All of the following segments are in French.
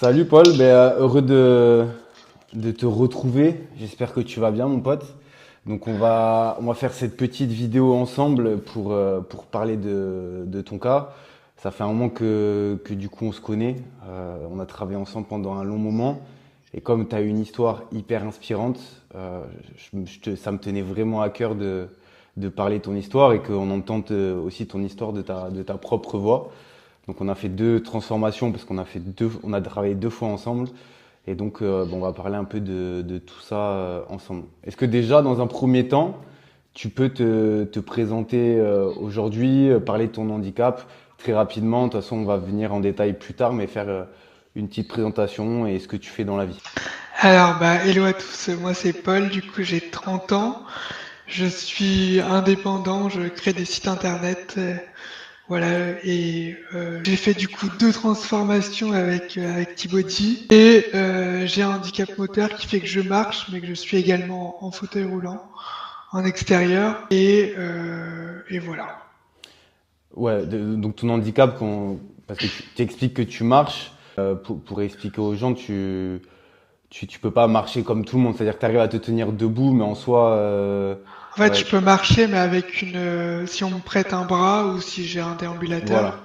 Salut Paul, heureux de te retrouver. J'espère que tu vas bien mon pote. Donc on va faire cette petite vidéo ensemble pour parler de ton cas. Ça fait un moment que du coup on se connaît. On a travaillé ensemble pendant un long moment. Et comme tu as une histoire hyper inspirante, ça me tenait vraiment à cœur de parler de ton histoire et qu'on entende aussi ton histoire de ta propre voix. Donc on a fait deux transformations parce on a travaillé deux fois ensemble. Et donc on va parler un peu de tout ça ensemble. Est-ce que déjà dans un premier temps, tu peux te présenter aujourd'hui, parler de ton handicap très rapidement. De toute façon, on va venir en détail plus tard, mais faire une petite présentation et ce que tu fais dans la vie. Hello à tous, moi c'est Paul, du coup j'ai 30 ans, je suis indépendant, je crée des sites internet, j'ai fait du coup deux transformations avec T-Body j'ai un handicap moteur qui fait que je marche, mais que je suis également en fauteuil roulant, en extérieur, et voilà. Ouais, donc ton handicap, parce que tu expliques que tu marches, pour expliquer aux gens, tu peux pas marcher comme tout le monde. C'est-à-dire que tu arrives à te tenir debout, mais en soi, En fait, ouais, je peux marcher, mais si on me prête un bras ou si j'ai un déambulateur. voilà.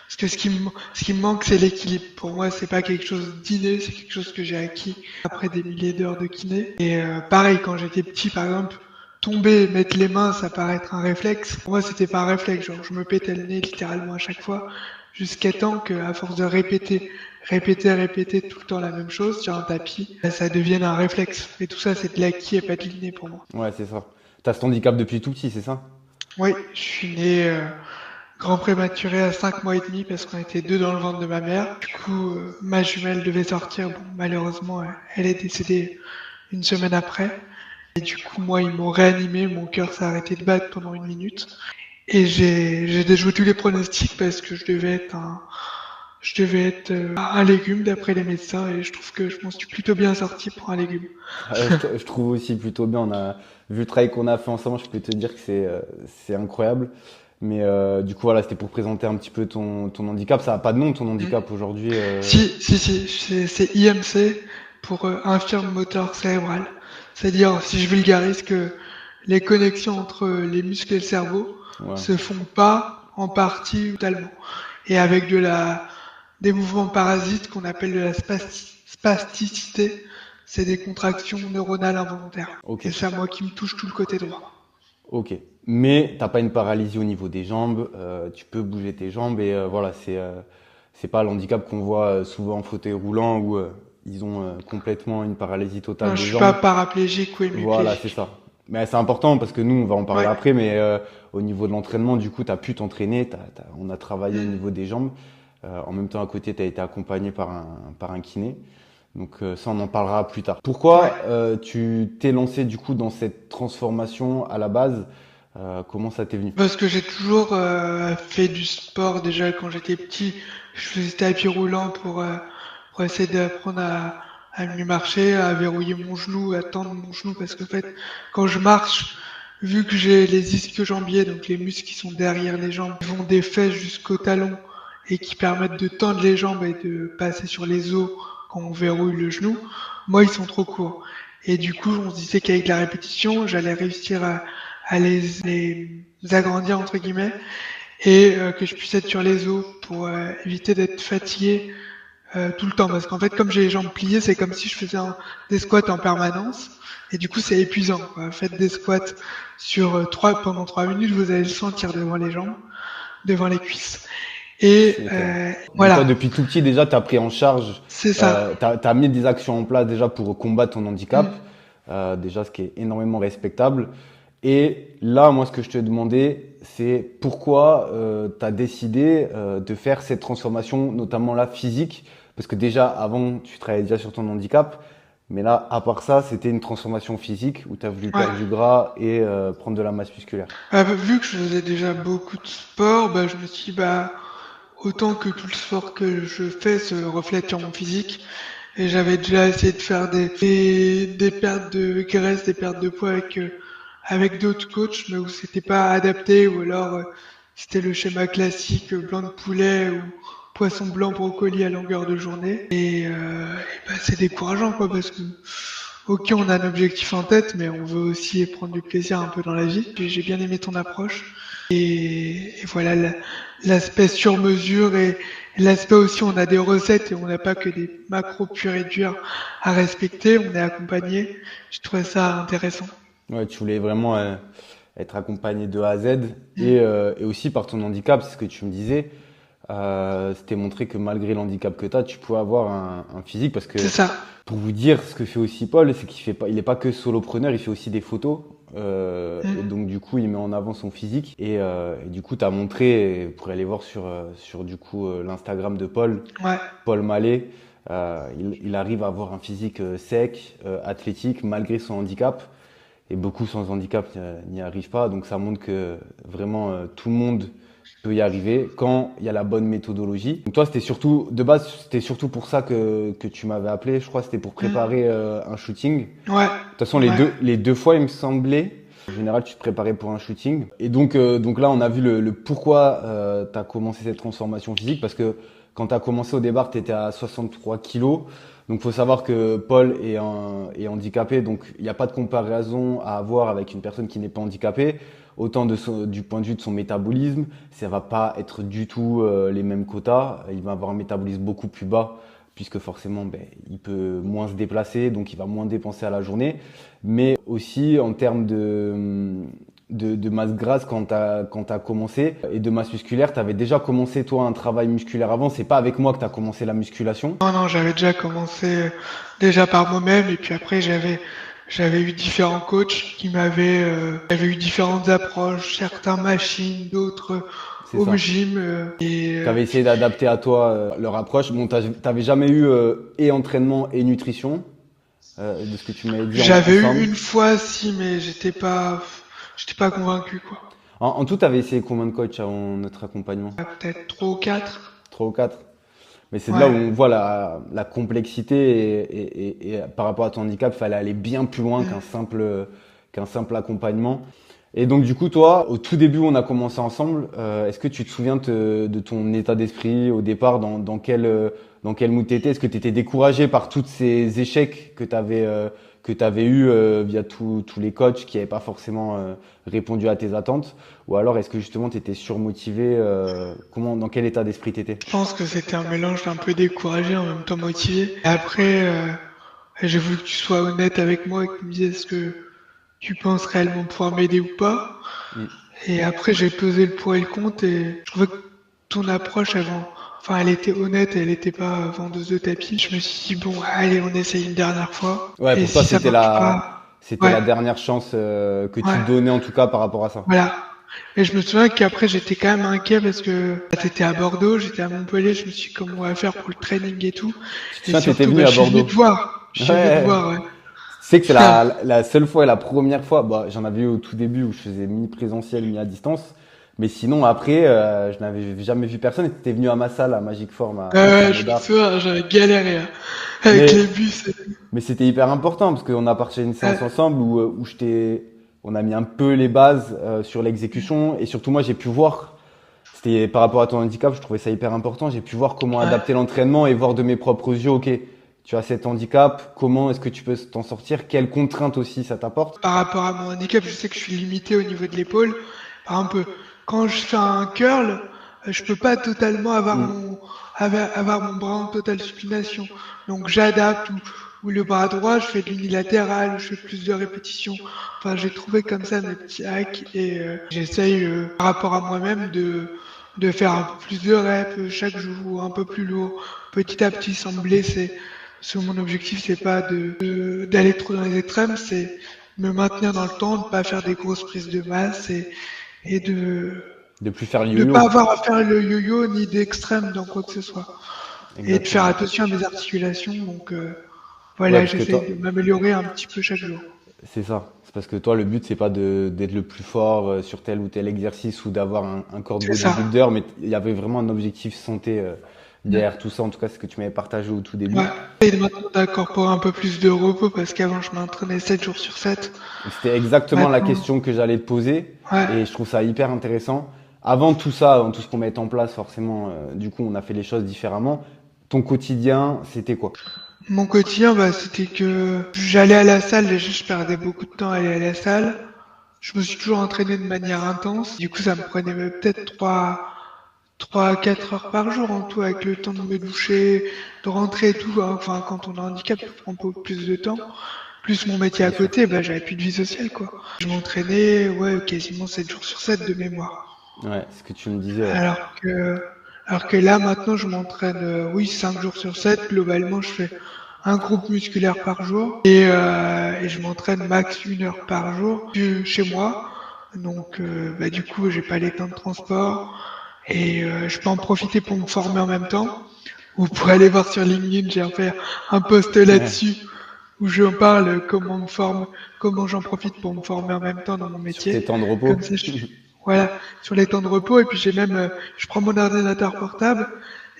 Parce que ce qui me manque, c'est l'équilibre. Pour moi, c'est pas quelque chose d'inné, c'est quelque chose que j'ai acquis après des milliers d'heures de kiné. Pareil, quand j'étais petit, par exemple, tomber, mettre les mains, ça paraît être un réflexe. Pour moi, c'était pas un réflexe. Genre, je me pétais le nez littéralement à chaque fois, jusqu'à temps qu'à force de répéter tout le temps la même chose sur un tapis, ça devienne un réflexe. Et tout ça, c'est de l'acquis et pas de l'inné pour moi. Ouais, c'est ça. T'as cet handicap depuis tout petit, c'est ça? Oui, je suis né grand prématuré à 5 mois et demi parce qu'on était deux dans le ventre de ma mère. Du coup, ma jumelle devait sortir. Bon, malheureusement, elle est décédée une semaine après. Et du coup, moi, ils m'ont réanimé. Mon cœur s'est arrêté de battre pendant une minute. Et j'ai déjoué tous les pronostics parce que je devais être un légume d'après les médecins et je trouve que je m'en suis plutôt bien sorti pour un légume. Je trouve aussi plutôt bien. Vu le travail qu'on a fait ensemble, je peux te dire que c'est incroyable. Mais du coup, voilà, c'était pour présenter un petit peu ton handicap. Ça n'a pas de nom, ton Mm. handicap aujourd'hui. Si, c'est IMC pour infirme moteur cérébral. C'est-à-dire, si je vulgarise, que les connexions entre les muscles et le cerveau Ouais. se font pas en partie totalement. Et avec des mouvements parasites qu'on appelle de la spasticité, c'est des contractions neuronales involontaires. Ok. Et ça, moi, qui me touche tout le côté droit. Ok. Mais t'as pas une paralysie au niveau des jambes. Tu peux bouger tes jambes et voilà, c'est pas le handicap qu'on voit souvent en fauteuil roulant où ils ont complètement une paralysie totale Non, je des suis pas jambes. paraplégique ou Voilà, c'est hémiplégique. ça. Mais c'est important parce que nous, on va en parler Ouais. après, mais au niveau de l'entraînement, du coup, tu as pu t'entraîner, on a travaillé au Mm. niveau des jambes. En même temps, à côté, tu as été accompagné par un kiné. Donc ça, on en parlera plus tard. Ouais. Pourquoi tu t'es lancé du coup dans cette transformation à la base? Comment ça t'est venu? Parce que j'ai toujours fait du sport déjà quand j'étais petit. Je faisais tapis roulant pour essayer d'apprendre à mieux marcher, à verrouiller mon genou, à tendre mon genou. Parce qu'en fait, quand je marche, vu que j'ai les ischio-jambiers, donc les muscles qui sont derrière les jambes, qui vont des fesses jusqu'au talon et qui permettent de tendre les jambes et de passer sur les os quand on verrouille le genou, moi, ils sont trop courts. Et du coup, on se disait qu'avec la répétition, j'allais réussir à les agrandir entre guillemets et que je puisse être sur les os pour éviter d'être fatigué tout le temps parce qu'en fait comme j'ai les jambes pliées c'est comme si je faisais des squats en permanence et du coup c'est épuisant quoi. Faites des squats sur pendant 3 minutes vous allez le sentir devant les jambes, devant les cuisses C'est clair. Donc toi, voilà, depuis tout petit, déjà, tu as pris en charge, c'est ça. t'as mis des actions en place déjà pour combattre ton handicap, Mm. déjà ce qui est énormément respectable. Et là, moi, ce que je te demandais, c'est pourquoi tu as décidé de faire cette transformation, notamment la physique, parce que déjà, avant, tu travaillais déjà sur ton handicap, mais là, à part ça, c'était une transformation physique où tu as voulu Ouais. perdre du gras et prendre de la masse musculaire. Vu que je faisais déjà beaucoup de sport, je me suis dit, autant que tout le sport que je fais se reflète sur mon physique. Et j'avais déjà essayé de faire des pertes de graisse, des pertes de poids avec d'autres coachs, mais où c'était pas adapté, ou alors c'était le schéma classique, blanc de poulet poisson blanc, brocoli à longueur de journée. Bah, c'est décourageant, quoi, parce que, ok, on a un objectif en tête, mais on veut aussi prendre du plaisir un peu dans la vie. J'ai bien aimé ton approche. Et voilà, l'aspect sur mesure et l'aspect aussi, on a des recettes et on n'a pas que des macros purs et durs à respecter, on est accompagné. Je trouvais ça intéressant. Ouais, tu voulais vraiment être accompagné de A à Z Mm. et aussi par ton handicap, c'est ce que tu me disais. C'était montré que malgré l'handicap que tu as, tu pouvais avoir un physique parce que C'est ça. pour vous dire ce que fait aussi Paul, c'est qu'il fait pas, il est pas que solopreneur, il fait aussi des photos. Et Mm. donc du coup, il met en avant son physique et du coup, tu as montré, pour aller voir sur du coup l'Instagram de Paul, Ouais. Paul Mallet, il arrive à avoir un physique sec, athlétique malgré son handicap. Et beaucoup sans handicap n'y arrivent pas. Donc ça montre que vraiment tout le monde peut y arriver quand il y a la bonne méthodologie. Donc toi, c'était surtout, de base, c'était surtout pour ça que tu m'avais appelé. Je crois que c'était pour Mm. préparer un shooting. De Ouais. toute façon, Ouais. les deux fois, il me semblait. En général, tu te préparais pour un shooting. Et donc là, on a vu le pourquoi tu as commencé cette transformation physique. Parce que quand tu as commencé au départ, tu étais à 63 kilos. Donc, faut savoir que Paul est handicapé, donc il n'y a pas de comparaison à avoir avec une personne qui n'est pas handicapée. Autant du point de vue de son métabolisme, ça va pas être du tout les mêmes quotas. Il va avoir un métabolisme beaucoup plus bas, puisque forcément, ben, il peut moins se déplacer, donc il va moins dépenser à la journée. Mais aussi en termes de masse grasse quand t'as commencé et de masse musculaire, t'avais déjà commencé toi un travail musculaire avant. C'est pas avec moi que t'as commencé la musculation. Non, non, j'avais déjà commencé déjà par moi-même et puis après j'avais eu différents coachs qui avaient eu différentes approches, certains machines, d'autres C'est home ça. gym T'avais essayé d'adapter à toi leur approche. Bon, t'avais jamais eu et entraînement et nutrition, de ce que tu m'avais dit j'avais eu ensemble. une fois si mais j'étais pas convaincu quoi. En tout, t'avais essayé combien de coachs avant notre accompagnement? Peut-être trois ou quatre. Trois ou quatre. Mais c'est de là où Ouais. on voit la complexité et par rapport à ton handicap, il fallait aller bien plus loin Mm. qu'un simple accompagnement. Et donc du coup, toi, au tout début, on a commencé ensemble. Est-ce que tu te souviens de ton état d'esprit au départ, dans quel mood t'étais? Est-ce que tu étais découragé par tous ces échecs que t'avais eu via tous les coachs qui n'avaient pas forcément répondu à tes attentes? Ou alors est-ce que justement tu étais surmotivé? Dans quel état d'esprit t'étais? Je pense que c'était un mélange d'un peu découragé en même temps motivé. Et après j'ai voulu que tu sois honnête avec moi et que tu me dises ce que tu penses réellement pouvoir m'aider ou pas. Mm. Et après, j'ai pesé le pour et le contre et je trouvais que ton approche avant, enfin, elle était honnête, elle n'était pas vendeuse de tapis. Je me suis dit, bon, allez, on essaye une dernière fois. Ouais, Et pour toi, si ça marche pas, c'était ouais, la dernière chance que tu ouais, donnais en tout cas par rapport à ça. voilà. Et je me souviens qu'après, j'étais quand même inquiet parce que bah, t'étais à Bordeaux, j'étais à Montpellier, je me suis dit, comment on va faire pour le training et tout. Tu te Et souviens, t'étais surtout, venu bah, à je suis venu Bordeaux. te voir. Je suis venu te Ouais. voir, ouais. Tu sais que c'est la seule fois et la première fois, bah, j'en avais eu au tout début où je faisais mi-présentiel, mi-à-distance. Mais sinon, après, je n'avais jamais vu personne et t'étais venu à ma salle, à Magic Form, à Ouais, je me Saint-Médard. souviens, j'avais galéré hein, avec les Mais, bus et tout. mais c'était hyper important parce qu'on a partagé une séance Ouais. ensemble où on a mis un peu les bases sur l'exécution et surtout moi j'ai pu voir, c'était par rapport à ton handicap, je trouvais ça hyper important, j'ai pu voir comment Ouais. adapter l'entraînement et voir de mes propres yeux, ok, tu as cet handicap, comment est-ce que tu peux t'en sortir, quelles contraintes aussi ça t'apporte. Par rapport à mon handicap, je sais que je suis limité au niveau de l'épaule. Par exemple, quand je fais un curl, je peux pas totalement Mm. avoir mon bras en totale supination. Donc j'adapte ou le bras droit, je fais de l'unilatéral, je fais plus de répétitions. Enfin, j'ai trouvé comme ça mes petits hacks et j'essaye par rapport à moi-même de faire un peu plus de reps chaque jour, un peu plus lourd, petit à petit sans me blesser. Parce que mon objectif, c'est pas d'aller trop dans les extrêmes, c'est me maintenir dans le temps, de pas faire des grosses prises de masse et De plus faire le de pas yo-yo. avoir à faire le yo-yo ni d'extrême dans quoi que ce soit. Et de faire Exactement. attention à mes articulations. Donc Ouais, voilà, parce que j'essaye toi, de m'améliorer un petit peu chaque jour. c'est ça. C'est parce que toi, le but, c'est pas d'être le plus fort sur tel ou tel exercice ou d'avoir un corps de C'est ça. bodybuilder, mais il y avait vraiment un objectif santé Mm. derrière tout ça. En tout cas, c'est ce que tu m'avais partagé au tout début. Ouais. Et maintenant d'incorporer un peu plus de repos parce qu'avant je m'entraînais 7 jours sur 7. C'était exactement la Maintenant, question que j'allais te poser ouais. et je trouve ça hyper intéressant. avant tout ça, avant tout ce qu'on met en place, forcément, du coup, on a fait les choses différemment. Ton quotidien, c'était quoi? Mon quotidien, bah, c'était que j'allais à la salle, déjà je perdais beaucoup de temps à aller à la salle. Je me suis toujours entraîné de manière intense. Du coup, ça me prenait peut-être 3 à 4 heures par jour en tout, avec le temps de me doucher, de rentrer et tout. Enfin, quand on a un handicap, ça prend beaucoup plus de temps. Plus mon métier à Bien sûr. côté, bah, j'avais plus de vie sociale, quoi. Je m'entraînais, ouais, quasiment 7 jours sur 7 de mémoire. Ouais, ce que tu me disais, ouais. Alors que, alors que là, maintenant, je m'entraîne, oui, 5 jours sur 7. Globalement, je fais un groupe musculaire par jour et je m'entraîne max 1 heure par jour chez moi. Donc, bah, du coup, j'ai pas les temps de transport et je peux en profiter pour me former en même temps. Vous pourrez aller voir sur LinkedIn, j'ai fait un post Ouais. là-dessus où je parle comment me forme, comment j'en profite pour me former en même temps dans mon Sur tes métier. temps de repos. Comme ça, voilà, sur les temps de repos. Et puis j'ai même, je prends mon ordinateur portable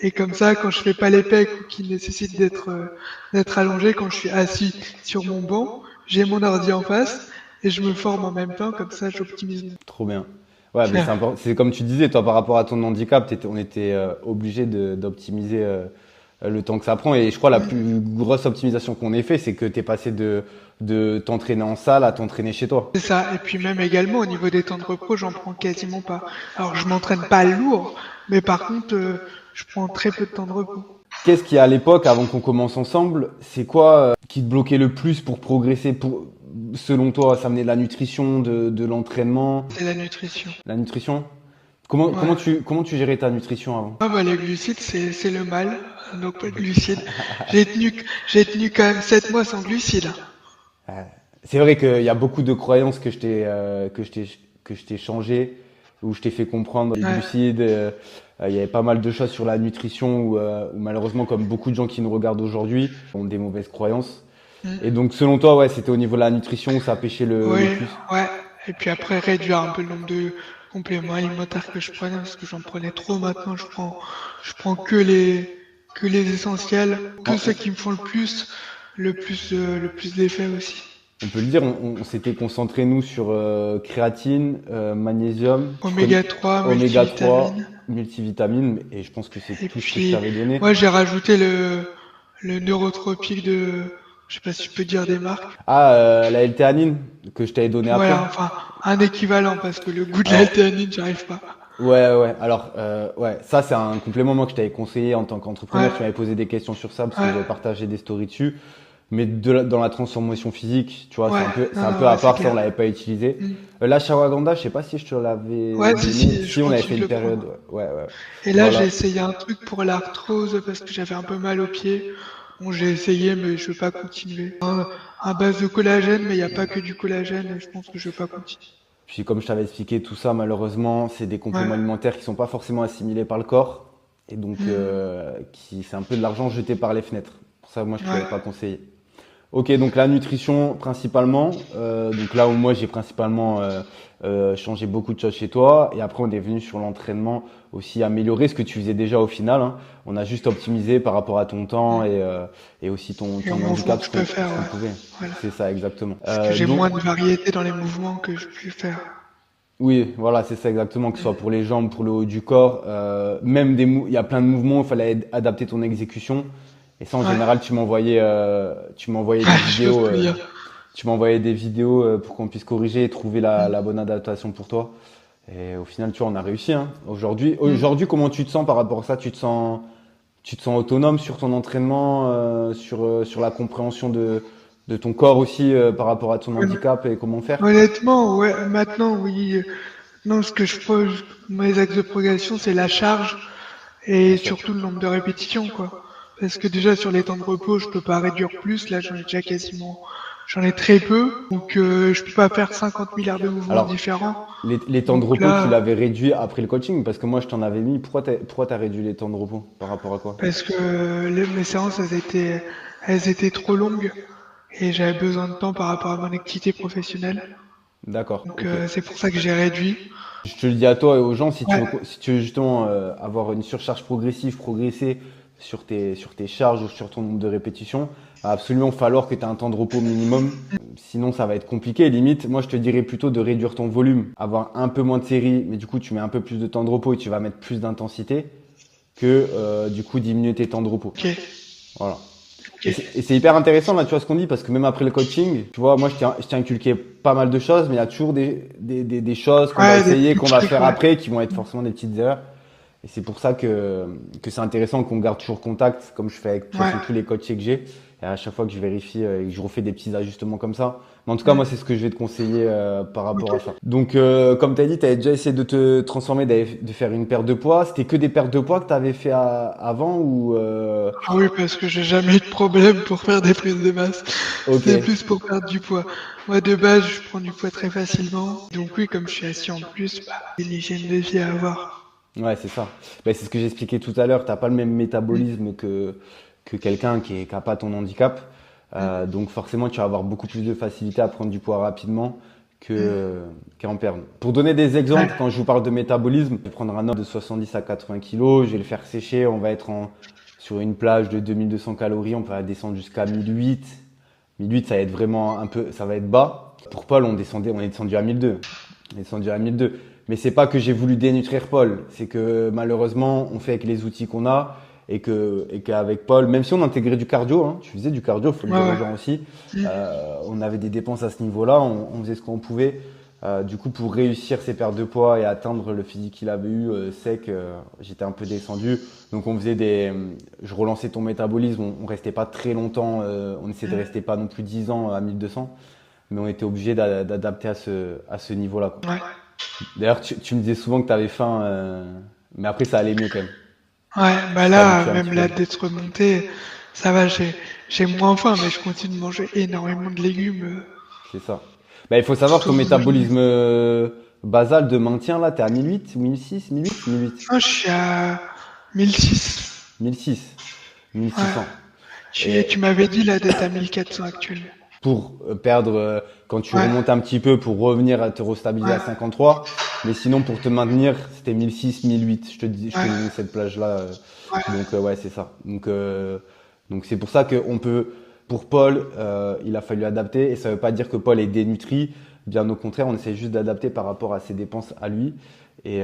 et comme ça, quand je fais pas les pecs ou qui nécessitent d'être allongé, quand je suis assis sur mon banc, j'ai mon ordi en face et je me forme en même temps. Comme ça, j'optimise mon Trop bien. Ouais, mais temps. c'est comme tu disais, toi, par rapport à ton handicap, on était obligé d'optimiser le temps que ça prend. Et je crois la plus grosse optimisation qu'on ait fait, c'est que tu es passé de t'entraîner en salle à t'entraîner chez toi. C'est ça. Et puis même également au niveau des temps de repos, j'en prends quasiment pas. Alors je m'entraîne pas lourd, mais par contre, je prends très peu de temps de repos. Qu'est-ce qui, à l'époque, avant qu'on commence ensemble, c'est quoi qui te bloquait le plus pour progresser selon toi, ça venait de la nutrition, de l'entraînement, C'est la nutrition. la nutrition? Comment, Ouais. comment tu gérais ta nutrition avant? Ah bah les glucides c'est le mal, donc pas de glucides. J'ai tenu quand même 7 mois sans glucides. Euh, C'est vrai qu'il y a beaucoup de croyances que je t'ai changé, où je t'ai fait comprendre les Ouais. glucides. Il y avait pas mal de choses sur la nutrition où malheureusement, comme beaucoup de gens qui nous regardent aujourd'hui, ont des mauvaises croyances. Et Mm. donc, selon toi, ouais, c'était au niveau de la nutrition où ça pêchait le Oui, plus. ouais. Et puis après réduire un peu le nombre de compléments alimentaires que je prenais parce que j'en prenais trop maintenant. Je prends que les essentiels, que ceux qui me font le plus d'effet aussi. On peut le dire, on s'était concentré nous sur créatine, magnésium, tu connais Oméga 3, oméga 3, multivitamines. multivitamines, et je pense que c'est Et tout ce que je puis, t'avais donné. moi, j'ai rajouté le neurotropique je sais pas si je peux dire des marques. Ah, la L-théanine que je t'avais donné après. Voilà, enfin, un équivalent, parce que le goût de Alors, l'altéanine, j'arrive pas. ouais. Alors, ouais, ça c'est un complément moi que je t'avais conseillé en tant Ouais, qu'entrepreneur. Tu m'avais posé des questions sur ça parce que ouais, j'avais partagé des stories dessus. Mais dans la transformation physique, tu vois, ouais, c'est non, un non, peu à ouais, c'est part. Ça, on clair. l'avait pas utilisé. Mm. La Shawaganda, je sais pas si je te l'avais Ouais, si, donné. si, je Si, on avait fait continue de une le période. prendre. Ouais. Et là, j'ai Voilà. essayé un truc pour l'arthrose, parce que j'avais un peu mal aux pieds. Bon, j'ai essayé, mais je veux pas continuer. Un base de collagène, mais il n'y a pas que du collagène, et je pense que je veux pas continuer. Puis comme je t'avais expliqué, tout ça, malheureusement, c'est des compléments Ouais. alimentaires qui sont pas forcément assimilés par le corps. Et donc, Mm. c'est un peu de l'argent jeté par les fenêtres. Pour ça, moi, je te Ouais. l'avais pas conseillé. Ok, donc la nutrition principalement. Donc là où moi j'ai principalement changé beaucoup de choses chez toi. Et après on est venu sur l'entraînement aussi améliorer ce que tu faisais déjà au final. Hein. On a juste optimisé par rapport à ton temps Mm. et aussi Et en ton mouvement handicap que je peux faire, ce qu'on ouais. pouvait. Voilà. C'est ça exactement. Parce que j'ai Donc moins de variété dans les mouvements que je peux faire. oui, voilà, c'est ça exactement, que ce soit Mm. pour les jambes, pour le haut du corps, même il y a plein de mouvements, il fallait adapter ton exécution. Et ça, en Ouais. général, tu m'envoyais des Je peux vidéos, te le dire. pour qu'on puisse corriger et trouver Mm. la bonne adaptation pour toi. Et au final, tu vois, on a réussi, hein. Mm. Aujourd'hui, comment tu te sens par rapport à ça? Tu te sens autonome sur ton entraînement, sur la compréhension de ton corps aussi, par rapport à ton handicap et comment faire? Honnêtement, ouais, maintenant, oui. Non, ce que je pose, mes axes de progression, c'est la charge Bien et sûr. surtout le nombre de répétitions, quoi. Parce que déjà sur les temps de repos, je peux pas réduire plus. Là, j'en ai très peu. Donc, je peux pas faire 50 milliards de mouvements Alors, différents. les temps de Donc repos, tu là, l'avais réduit après le coaching parce que moi, je t'en avais mis. Pourquoi t'as réduit les temps de repos par rapport à quoi? parce que mes séances, elles étaient trop longues et j'avais besoin de temps par rapport à mon activité professionnelle. D'accord, Donc, ok. c'est pour ça que j'ai réduit. Je te le dis à toi et aux gens, Ouais, si tu veux justement avoir une surcharge progressive, progresser sur tes charges ou sur ton nombre de répétitions, il va absolument falloir que tu aies un temps de repos minimum. Sinon, ça va être compliqué. Limite, moi, je te dirais plutôt de réduire ton volume, avoir un peu moins de séries, mais du coup, tu mets un peu plus de temps de repos et tu vas mettre plus d'intensité que du coup diminuer tes temps de repos. Ok. Voilà. Ok. Et c'est hyper intéressant là, tu vois ce qu'on dit, parce que même après le coaching, tu vois, moi je t'ai inculqué pas mal de choses, mais il y a toujours des choses qu'on va Ouais, des essayer, petits qu'on va trucs, faire ouais. après, qui vont être forcément des petites erreurs. Et c'est pour ça que c'est intéressant qu'on garde toujours contact, comme je fais avec de toute Ouais. façon tous les coachs que j'ai. Et à chaque fois que je vérifie et que je refais des petits ajustements comme ça. Mais en tout cas, moi, Mm. c'est ce que je vais te conseiller par rapport Ok. à ça. Donc, comme tu as dit, tu avais déjà essayé de te transformer, de faire une perte de poids. C'était que des pertes de poids que tu avais fait avant ou Ah oui, parce que j'ai jamais eu de problème pour faire des prises de masse. Ok, C'est plus pour perdre du poids. Moi, de base, je prends du poids très facilement. Donc oui, comme je suis assis en plus, bah, c'est une hygiène de vie à avoir. ouais, c'est ça. Ben, c'est ce que j'expliquais tout à l'heure. T'as pas le même Mm. métabolisme que quelqu'un qui a pas ton handicap. Mm. Donc forcément, tu vas avoir beaucoup plus de facilité à prendre du poids rapidement Mm. qu'à en perdre. Pour donner des exemples, Ouais. quand je vous parle de métabolisme, je vais prendre un homme de 70 à 80 kilos, je vais le faire sécher, on va être sur une plage de 2200 calories, on peut descendre jusqu'à 1008. 1008, ça va être vraiment un peu, ça va être bas. Pour Paul, on est descendu à 1002. On est descendu à 1002. Mais c'est pas que j'ai voulu dénutrir Paul, c'est que malheureusement, on fait avec les outils qu'on a et qu'avec Paul, même si on intégrait du cardio, hein, tu faisais du cardio, faut le Ouais, dire aux ouais. gens aussi, Mm. on avait des dépenses à ce niveau-là, on faisait ce qu'on pouvait. Du coup, pour réussir ces pertes de poids et atteindre le physique qu'il avait eu, sec, j'étais un peu descendu. Donc, je relançais ton métabolisme. On restait pas très longtemps. On essayait de Mm. rester pas non plus 10 ans à 1200, mais on était obligé d'adapter à ce niveau-là, quoi. Ouais. D'ailleurs, tu me disais souvent que tu avais faim, mais après ça allait mieux quand même. Ouais, bah Tu t'es là, habitué un petit même peu. là d'être remonté, ça va, j'ai moins faim, mais je continue de manger énormément de légumes C'est ça. Bah, il faut savoir que tout ton au long de la journée. métabolisme basal de maintien là, t'es à 1008 ou 1006, 1008, 1008, Moi, je suis à 1006. 1006, Ouais. 1600. Tu Et m'avais dit là d'être à 1400 actuellement. pour perdre, quand tu Ouais, remontes un petit peu, pour revenir à te restabiliser à ouais, 53. Mais sinon, pour te maintenir, c'était 1006, 1008. Je t'ai donné ouais, cette plage-là. ouais. Donc, ouais, c'est ça. Donc c'est pour ça qu'on peut, pour Paul, il a fallu adapter. Et ça veut pas dire que Paul est dénutri. Bien au contraire, on essaie juste d'adapter par rapport à ses dépenses à lui et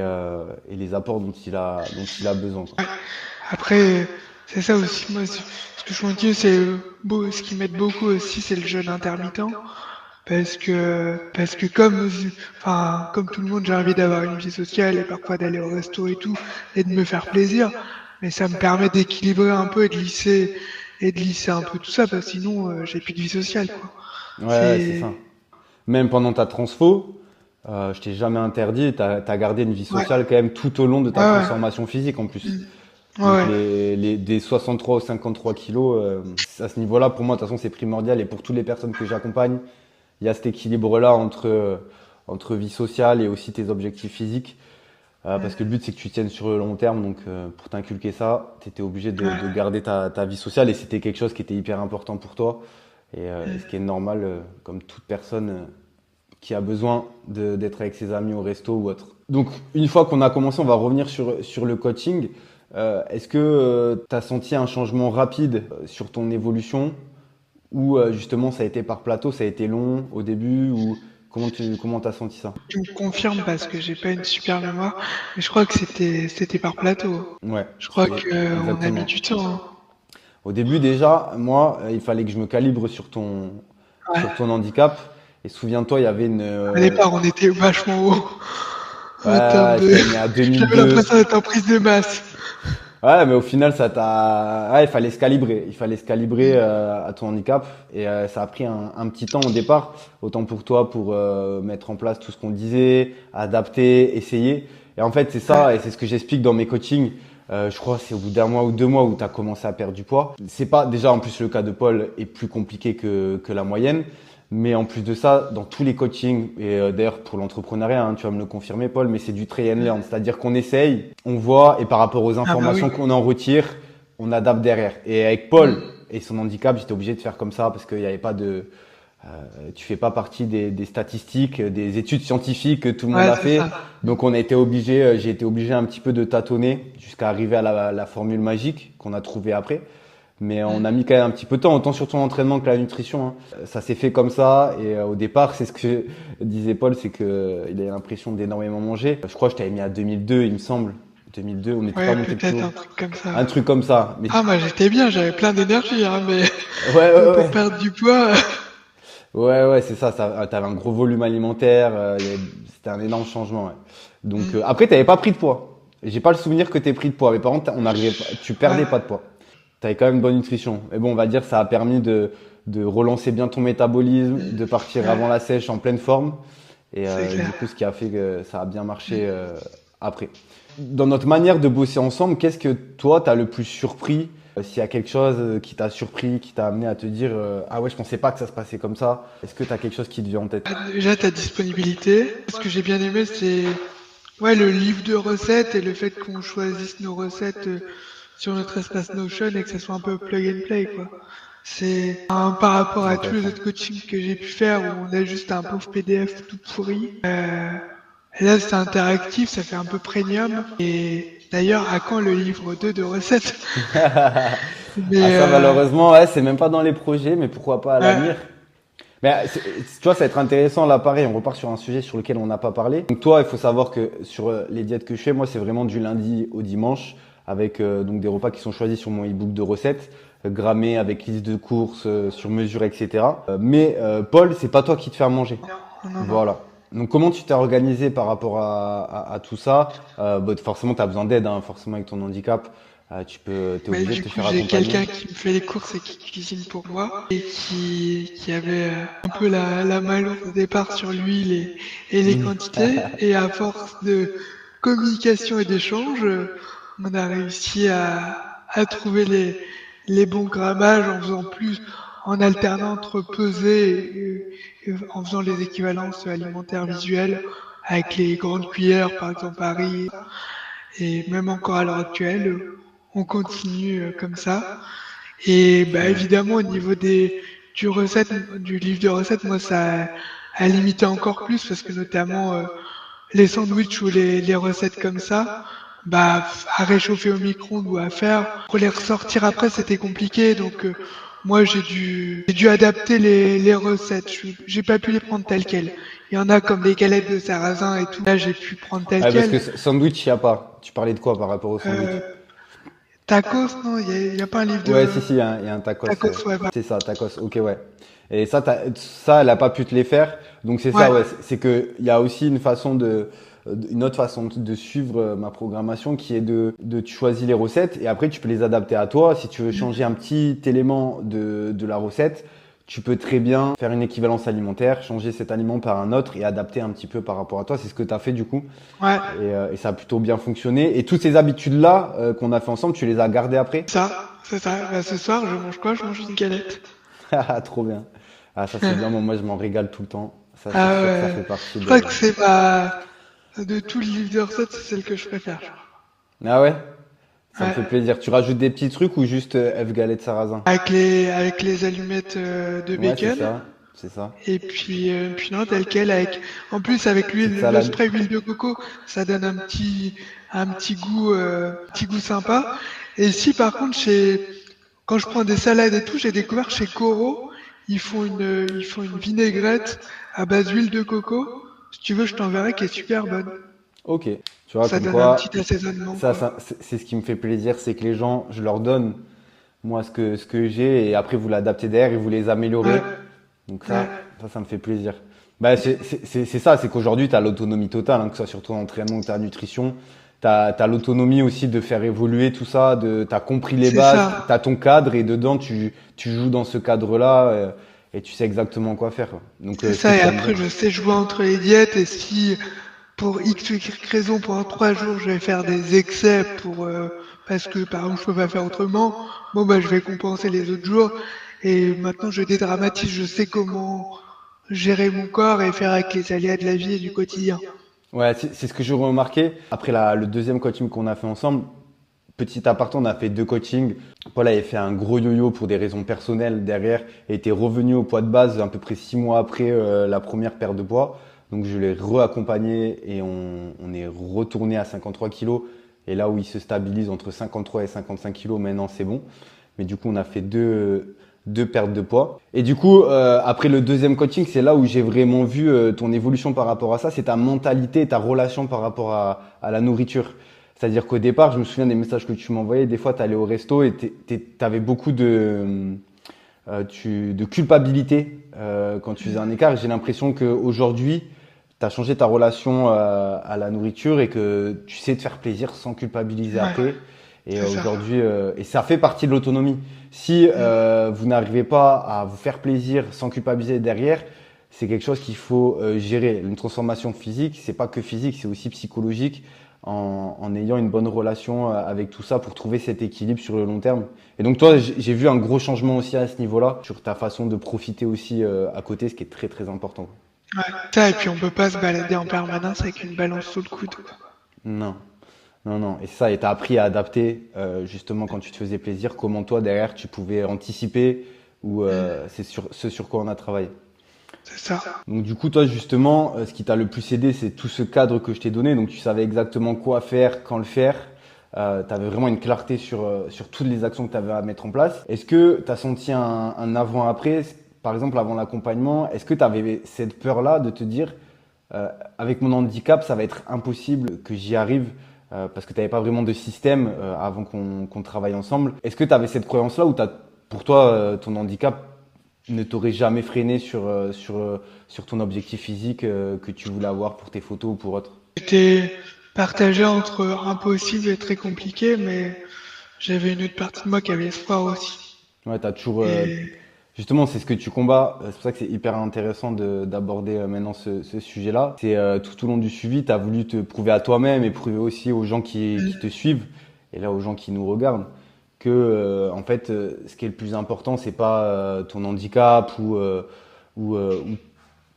les apports dont il a besoin, quoi. Après, c'est ça aussi. Moi, ce que je continue, c'est ce qui m'aide beaucoup aussi, c'est le jeûne intermittent. Parce que enfin, comme tout le monde, j'ai envie d'avoir une vie sociale et parfois d'aller au resto et tout, et de me faire plaisir. Mais ça me permet d'équilibrer un peu et de lisser un peu tout ça, parce que sinon, j'ai plus de vie sociale, quoi. Ouais, ouais, c'est C'est, ça. Même pendant ta transfo, je t'ai jamais interdit, t'as gardé une vie ouais, sociale quand même tout au long de ta ouais, ouais, transformation physique en plus. mm, ouais, Donc ouais, des 63 ou 53 kilos, à ce niveau-là, pour moi, de toute façon, c'est primordial. Et pour toutes les personnes que j'accompagne, il y a cet équilibre-là entre vie sociale et aussi tes objectifs physiques. Parce que le but, c'est que tu tiennes sur le long terme. Donc pour t'inculquer ça, tu étais obligé de ouais, garder ta vie sociale. Et c'était quelque chose qui était hyper important pour toi. Et ce mm, qui est normal, comme toute personne qui a besoin d'être avec ses amis au resto ou autre. Donc, une fois qu'on a commencé, on va revenir sur le coaching. Est-ce que tu as senti un changement rapide sur ton évolution ou justement ça a été par plateau, ça a été long au début ou comment t'as senti ça? tu me confirmes parce que j'ai pas une super mémoire, mais je crois que c'était par plateau. Ouais, Je crois c'était que on a mis exactement. du temps, hein. Au début déjà, moi, il fallait que je me calibre sur Ouais. ton handicap. Et souviens-toi, il y avait Au départ, on était vachement haut en termes ouais, je de. t'avais mis à J'avais 2002. l'impression d'être en prise de masse. Ouais, mais au final, ouais, il fallait se calibrer. Il fallait se calibrer à ton handicap. Et ça a pris un petit temps au départ. Autant pour toi, pour mettre en place tout ce qu'on disait, adapter, essayer. Et en fait, c'est ça, et c'est ce que j'explique dans mes coachings. Je crois que c'est au bout d'un mois ou 2 mois où tu as commencé à perdre du poids. C'est pas, déjà, en plus, le cas de Paul est plus compliqué que la moyenne. Mais en plus de ça, dans tous les coachings, et d'ailleurs pour l'entrepreneuriat, hein, tu vas me le confirmer Paul, mais c'est du try and learn. C'est-à-dire qu'on essaye, on voit, et par rapport aux Ah bah oui. informations qu'on en retire, on adapte derrière. Et avec Paul et son handicap, j'étais obligé de faire comme ça parce qu'il n'y avait pas Tu fais pas partie des statistiques, des études scientifiques que tout le monde Ouais, a c'est fait. ça. Donc j'ai été obligé un petit peu de tâtonner jusqu'à arriver à la formule magique qu'on a trouvée après. Mais on a Mm. mis quand même un petit peu de temps, autant sur ton entraînement que la nutrition, hein. Ça s'est fait comme ça et au départ, c'est ce que disait Paul, c'est que il a l'impression d'énormément manger. Je crois que je t'avais mis à 2002, il me semble. 2002, on n'était pas Ouais, monté plus peut-être haut. un truc comme ça. Un truc comme ça. Mais Ah, moi j'étais bien, j'avais plein d'énergie, hein, mais ouais, ouais, pour ouais. perdre du poids, Ouais, c'est ça. T'avais un gros volume alimentaire. C'était un énorme changement. Ouais. Donc mm, après, t'avais pas pris de poids. J'ai pas le souvenir que t'aies pris de poids. Mais par contre, tu perdais pas ouais, de poids. T'avais quand même une bonne nutrition. Et bon, on va dire, ça a permis de relancer bien ton métabolisme, de partir ouais, avant la sèche en pleine forme. Et c'est du clair. coup, ce qui a fait que ça a bien marché Mm. après. Dans notre manière de bosser ensemble, qu'est-ce que toi, t'as le plus surpris? S'il y a quelque chose qui t'a surpris, qui t'a amené à te dire ah ouais, je pensais pas que ça se passait comme ça. Est-ce que t'as quelque chose qui te vient en tête? Déjà, ta disponibilité. Ce que j'ai bien aimé, c'est ouais, le livre de recettes et le fait qu'on choisisse nos recettes sur notre espace Notion et que ça soit un peu plug and play, quoi. C'est par rapport C'est à tous les intéressant. autres coachings que j'ai pu faire où on a juste un pauvre PDF tout pourri. Et là, c'est interactif, ça fait un peu premium. Et d'ailleurs, à quand le livre 2 de recettes? Ah Mais ça malheureusement ouais c'est même pas dans les projets mais pourquoi pas à l'avenir. ouais, Mais tu vois ça va être intéressant là pareil on repart sur un sujet sur lequel on n'a pas parlé. Donc toi il faut savoir que sur les diètes que je fais moi c'est vraiment du lundi au dimanche avec donc des repas qui sont choisis sur mon e-book de recettes grammés avec liste de courses sur mesure etc. Paul c'est pas toi qui te fais à manger. non, non, non. Voilà. Donc comment tu t'es organisé par rapport à tout ça forcément tu as besoin d'aide hein, forcément avec ton handicap. T'es Mais obligé de du te coup, faire j'ai accompagner. quelqu'un qui me fait les courses et qui cuisine pour moi et qui avait un peu la main au départ sur l'huile et les quantités. Et à force de communication et d'échange, on a réussi à trouver les bons grammages en faisant plus, en alternant entre peser et en faisant les équivalences alimentaires visuelles avec les grandes cuillères, par exemple Paris. Et même encore à l'heure actuelle, on continue comme ça. Et bah, évidemment, au niveau du livre de recettes, moi, ça a limité encore plus parce que notamment les sandwichs ou les recettes comme ça, bah, à réchauffer au micro-ondes ou à faire, pour les ressortir après, c'était compliqué. Donc, moi, j'ai dû adapter les recettes. J'ai pas pu les prendre telles quelles. Il y en a comme les galettes de sarrasin et tout. Là, j'ai pu prendre telles Ouais, parce que quelles. sandwich, il n'y a pas. Tu parlais de quoi par rapport au sandwich? Euh, Tacos, non, y a pas un livre Ouais, de si, il y a un tacos. tacos, ouais, bah, C'est ça, tacos. Ok, ouais. Et ça, ça, elle a pas pu te les faire. Donc c'est ouais, ça, ouais. C'est que il y a aussi une autre façon de suivre ma programmation qui est tu choisis les recettes et après tu peux les adapter à toi. Si tu veux changer un petit élément de la recette, tu peux très bien faire une équivalence alimentaire, changer cet aliment par un autre et adapter un petit peu par rapport à toi. C'est ce que tu as fait du coup. ouais, Et ça a plutôt bien fonctionné. Et toutes ces habitudes-là qu'on a fait ensemble, tu les as gardées après? c'est ça. Bah, ce soir, je mange quoi? Je mange une galette. Ah, trop bien. Ah, ça c'est bien. Moi, je m'en régale tout le temps. Ça, c'est Ah sûr, ça ouais, fait partie je de. crois que c'est ma, de tout le livre de recettes, c'est celle que je préfère. Ah ouais? Ça me Ouais, fait plaisir. Tu rajoutes des petits trucs ou juste œuf galette sarrasin? avec les allumettes de Ouais, c'est bacon. ça. C'est ça. Et puis non, tel quel, en plus avec Petite l'huile, le salade. spray huile de coco, ça donne un petit goût sympa. Et si par contre, quand je prends des salades et tout, j'ai découvert chez Coro, ils font une vinaigrette à base d'huile de coco. Si tu veux, je t'enverrai qui est super bonne. Ok. Tu vois, Ça comme donne un quoi, petit assaisonnement, quoi. c'est ce qui me fait plaisir, c'est que les gens, je leur donne moi ce que j'ai et après vous l'adaptez derrière et vous les Ouais, améliorez. Donc ouais, ça me fait plaisir. Bah, c'est ça, c'est qu'aujourd'hui, tu as l'autonomie totale, hein, que ce soit sur ton entraînement ou ta nutrition. Tu as, l'autonomie aussi de faire évoluer tout ça, tu as compris les c'est bases, ça. tu as ton cadre et dedans, tu joues dans ce cadre-là et tu sais exactement quoi faire, quoi. Donc, C'est ce que ça. Et tu aimes après, bien. je sais jouer entre les diètes et si pour X ou Y raison, pendant 3 jours, je vais faire des excès parce que par exemple, je peux pas faire autrement. Bon, bah, je vais compenser les autres jours. Et maintenant, je dédramatise. Je sais comment gérer mon corps et faire avec les aléas de la vie et du quotidien. Ouais, c'est ce que j'ai remarqué. Après le deuxième coaching qu'on a fait ensemble, Petit aparté, on a fait 2 coachings. Paul avait fait un gros yo-yo pour des raisons personnelles derrière et était revenu au poids de base à peu près 6 mois après la première perte de poids. Donc je l'ai re-accompagné et on est retourné à 53 kilos. Et là où il se stabilise entre 53 et 55 kilos, maintenant c'est bon. Mais du coup, on a fait deux pertes de poids. Et du coup, après le deuxième coaching, c'est là où j'ai vraiment vu ton évolution par rapport à ça. C'est ta mentalité, ta relation par rapport à la nourriture. C'est-à-dire qu'au départ, je me souviens des messages que tu m'envoyais. Des fois, tu allais au resto et t'avais beaucoup de culpabilité quand tu faisais un écart. J'ai l'impression qu'aujourd'hui, tu as changé ta relation à la nourriture et que tu sais te faire plaisir sans culpabiliser Ouais, après. Et c'est ça. aujourd'hui, et ça fait partie de l'autonomie. Si vous n'arrivez pas à vous faire plaisir sans culpabiliser derrière, c'est quelque chose qu'il faut gérer. Une transformation physique, c'est pas que physique, c'est aussi psychologique en ayant une bonne relation avec tout ça pour trouver cet équilibre sur le long terme. Et donc toi, j'ai vu un gros changement aussi à ce niveau-là, sur ta façon de profiter aussi à côté, ce qui est très très important. Ouais, ça, et puis on peut pas se balader en permanence avec une balance sous le coude, quoi. Non, non, non. Et ça, et t'as appris à adapter justement quand tu te faisais plaisir, comment toi derrière tu pouvais anticiper ou c'est sur ce sur quoi on a travaillé. C'est ça. Donc du coup, toi justement, ce qui t'a le plus aidé, c'est tout ce cadre que je t'ai donné. Donc tu savais exactement quoi faire, quand le faire. Tu avais vraiment une clarté sur toutes les actions que tu avais à mettre en place. Est-ce que tu as senti un avant-après, par exemple avant l'accompagnement, est-ce que tu avais cette peur-là de te dire, avec mon handicap, ça va être impossible que j'y arrive parce que tu n'avais pas vraiment de système avant qu'on travaille ensemble. Est-ce que tu avais cette croyance-là ou pour toi, ton handicap ne t'aurait jamais freiné sur ton objectif physique que tu voulais avoir pour tes photos ou pour autre? J'étais partagé entre impossible et très compliqué, mais j'avais une autre partie de moi qui avait espoir aussi. Ouais, t'as toujours, Et justement, c'est ce que tu combats. C'est pour ça que c'est hyper intéressant d'aborder maintenant ce sujet-là. C'est tout au long du suivi, tu as voulu te prouver à toi-même et prouver aussi aux gens qui te suivent et là aux gens qui nous regardent que en fait, ce qui est le plus important, c'est pas ton handicap ou, euh, ou,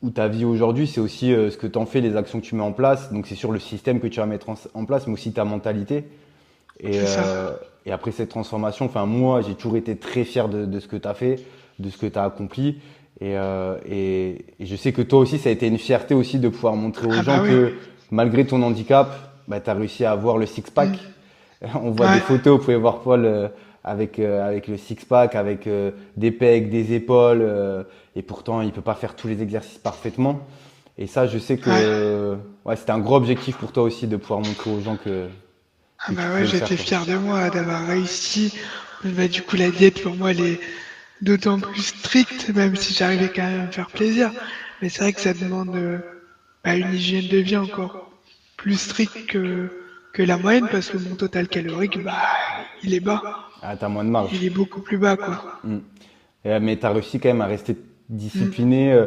ou ta vie aujourd'hui, c'est aussi ce que tu en fais, les actions que tu mets en place. Donc c'est sur le système que tu vas mettre en place, mais aussi ta mentalité. Et, c'est ça. euh, et après cette transformation, enfin moi, j'ai toujours été très fier de ce que tu as fait, de ce que tu as accompli. Et je sais que toi aussi, ça a été une fierté aussi de pouvoir montrer aux Ah gens bah oui. que malgré ton handicap, bah, tu as réussi à avoir le six-pack. Mm. On voit des Ouais, photos, vous pouvez voir Paul avec le six-pack, avec des pecs, des épaules. Et pourtant, il peut pas faire tous les exercices parfaitement. Et ça, je sais ouais. que ouais, c'était un gros objectif pour toi aussi de pouvoir montrer aux gens Ah que tu bah ouais, pouvais le faire, j'étais quoi. fier de moi d'avoir réussi. Bah, du coup, la diète, pour moi, elle est d'autant plus stricte, même si j'arrivais quand même à me faire plaisir. Mais c'est vrai que ça demande bah, une hygiène de vie encore plus stricte que la moyenne, parce que mon total calorique, bah, il est bas. Ah, t'as moins de Il marge. est beaucoup plus bas, quoi. Mm. Mais tu as réussi quand même à rester Mm. discipliné.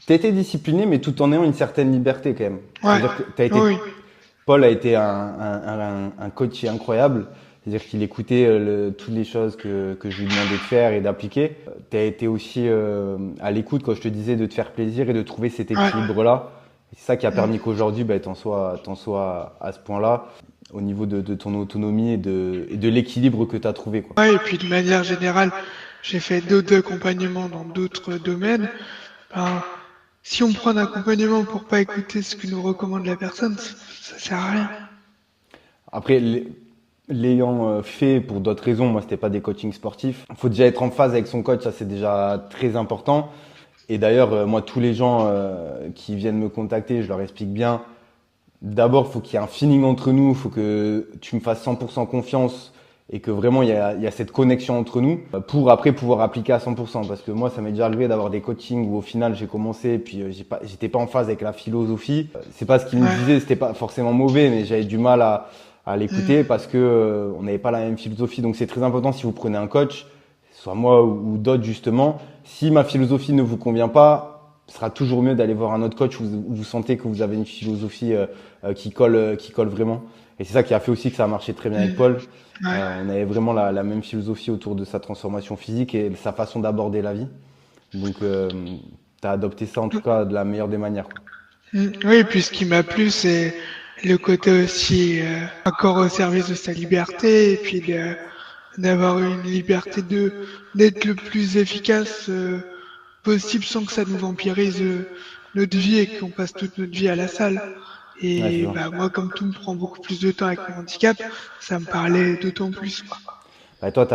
Tu as été discipliné, mais tout en ayant une certaine liberté quand même. Ouais, C'est-à-dire que oui, Paul a été un coach incroyable. C'est-à-dire qu'il écoutait toutes les choses que je lui demandais de faire et d'appliquer. Tu as été aussi à l'écoute quand je te disais de te faire plaisir et de trouver cet ouais. équilibre-là. C'est ça qui a Mm. permis qu'aujourd'hui, bah, t'en sois à ce point-là, au niveau de ton autonomie et de l'équilibre que tu as trouvé, quoi. Ouais, et puis de manière générale, j'ai fait d'autres accompagnements dans d'autres domaines. Ben, si on prend un accompagnement pour pas écouter ce que nous recommande la personne, ça sert à rien. Après, l'ayant fait pour d'autres raisons, moi c'était pas des coachings sportifs. Il faut déjà être en phase avec son coach, ça c'est déjà très important. Et d'ailleurs, moi tous les gens qui viennent me contacter, je leur explique bien. D'abord, il faut qu'il y ait un feeling entre nous, il faut que tu me fasses 100% confiance et que vraiment il y a cette connexion entre nous pour après pouvoir appliquer à 100%. Parce que moi, ça m'est déjà arrivé d'avoir des coachings où au final j'ai commencé et puis j'étais pas en phase avec la philosophie. C'est pas ce qu'il me Ouais. disait, c'était pas forcément mauvais, mais j'avais du mal à l'écouter Mm. parce que on n'avait pas la même philosophie. Donc c'est très important si vous prenez un coach, soit moi ou d'autres justement. Si ma philosophie ne vous convient pas, ce sera toujours mieux d'aller voir un autre coach où vous sentez que vous avez une philosophie qui colle vraiment. Et c'est ça qui a fait aussi que ça a marché très bien avec Mm. Paul. Ouais. On avait vraiment la même philosophie autour de sa transformation physique et de sa façon d'aborder la vie. Donc, tu as adopté ça en tout cas de la meilleure des manières, quoi. Mm. Oui, et puis ce qui m'a plu, c'est le côté aussi encore au service de sa liberté et puis d'avoir une liberté d'être le plus efficace possible sans que ça nous vampirise notre vie et qu'on passe toute notre vie à la salle. Ouais, c'est Et ça. bah moi, comme tout me prend beaucoup plus de temps avec mon handicap, ça me parlait d'autant plus, quoi. Bah, toi,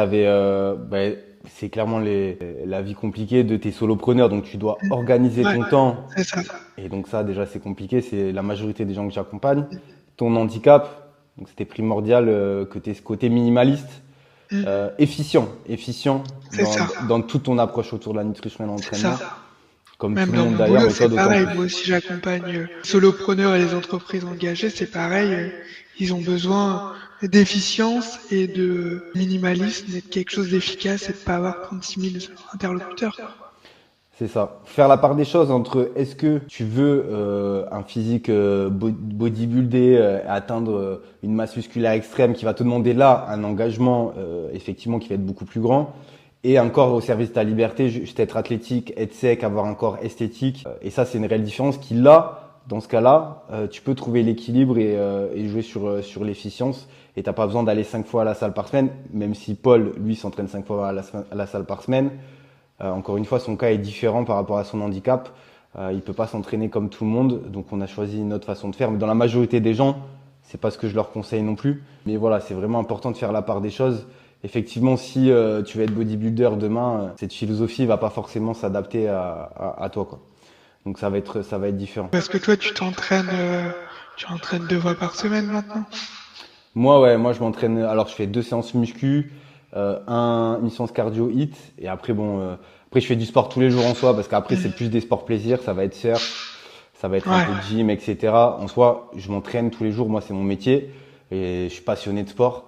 c'est clairement la vie compliquée de tes solopreneurs, donc tu dois organiser Ouais, ton temps. c'est ça. Et donc ça, déjà, c'est compliqué. C'est la majorité des gens que j'accompagne. Ton handicap, donc c'était primordial que tu aies ce côté minimaliste, efficient C'est ça. dans toute ton approche autour de la nutrition et de C'est ça. l'entraînement, comme tout Même le dans monde mon d'ailleurs, boulot, mais toi c'est d'autant pareil. plus. Moi aussi, j'accompagne les solopreneurs et les entreprises engagées, c'est pareil. Ils ont besoin d'efficience et de minimalisme et de quelque chose d'efficace et de pas avoir 36 000 interlocuteurs. C'est ça. Faire la part des choses entre est-ce que tu veux un physique bodybuildé, atteindre une masse musculaire extrême qui va te demander là un engagement effectivement qui va être beaucoup plus grand, et un corps au service de ta liberté, juste être athlétique, être sec, avoir un corps esthétique. Et ça, c'est une réelle différence qui là, dans ce cas-là, tu peux trouver l'équilibre et jouer sur l'efficience. Et t'as pas besoin d'aller 5 fois à la salle par semaine, même si Paul, lui, s'entraîne 5 fois à la salle par semaine. Encore une fois, son cas est différent par rapport à son handicap. Il peut pas s'entraîner comme tout le monde, donc on a choisi une autre façon de faire. Mais dans la majorité des gens, c'est pas ce que je leur conseille non plus. Mais voilà, c'est vraiment important de faire la part des choses. Effectivement, si tu veux être bodybuilder demain, cette philosophie va pas forcément s'adapter à toi, quoi. Donc ça va être différent. Parce que toi, tu entraînes 2 fois par semaine maintenant. Moi, ouais, moi je m'entraîne. Alors je fais 2 séances muscu, une séance cardio hit, et après après je fais du sport tous les jours en soi parce qu'après c'est plus des sports plaisir, ça va être surf, ça va être un Ouais, peu de gym, etc. En soi, je m'entraîne tous les jours, moi c'est mon métier et je suis passionné de sport.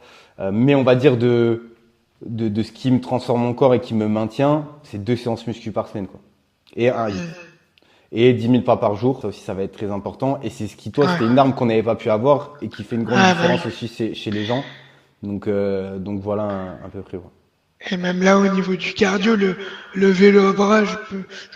Mais on va dire de ce qui me transforme mon corps et qui me maintient, c'est 2 séances muscu par semaine, quoi. Et un hit. Et 10 000 pas par jour, ça aussi ça va être très important. Et c'est ce qui, toi, ouais. c'était une arme qu'on n'avait pas pu avoir et qui fait une grande Ah, bah oui. différence aussi chez les gens. Donc voilà un peu près. Ouais. Et même là, au niveau du cardio, le vélo à bras, je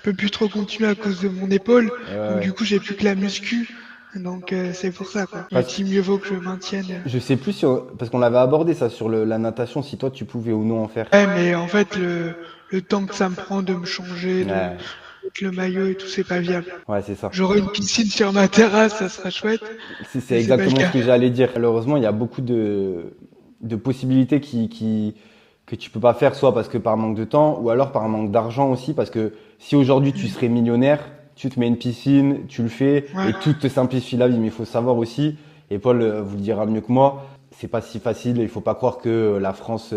peux plus trop continuer à cause de mon épaule. Et ouais, Donc ouais. du coup, j'ai plus que la muscu. Donc c'est pour ça, quoi. Je me Parce- dis, mieux vaut que je maintienne. je sais plus parce qu'on l'avait abordé ça sur la natation, si toi tu pouvais ou non en faire. Ouais, mais en fait, le temps que ça me prend de me changer, de Ouais, mettre le maillot et tout, c'est pas viable. ouais, c'est ça. J'aurais une piscine sur ma terrasse, ça sera chouette, C'est mais c'est pas le exactement ce cas. que j'allais dire. Malheureusement, il y a beaucoup de possibilités que tu peux pas faire, soit parce que par manque de temps, ou alors par manque d'argent aussi, parce que si aujourd'hui tu serais millionnaire, tu te mets une piscine, tu le fais, Ouais, et tout te simplifie la vie. Mais il faut savoir aussi, et Paul vous le dira mieux que moi, c'est pas si facile. Il faut pas croire que la France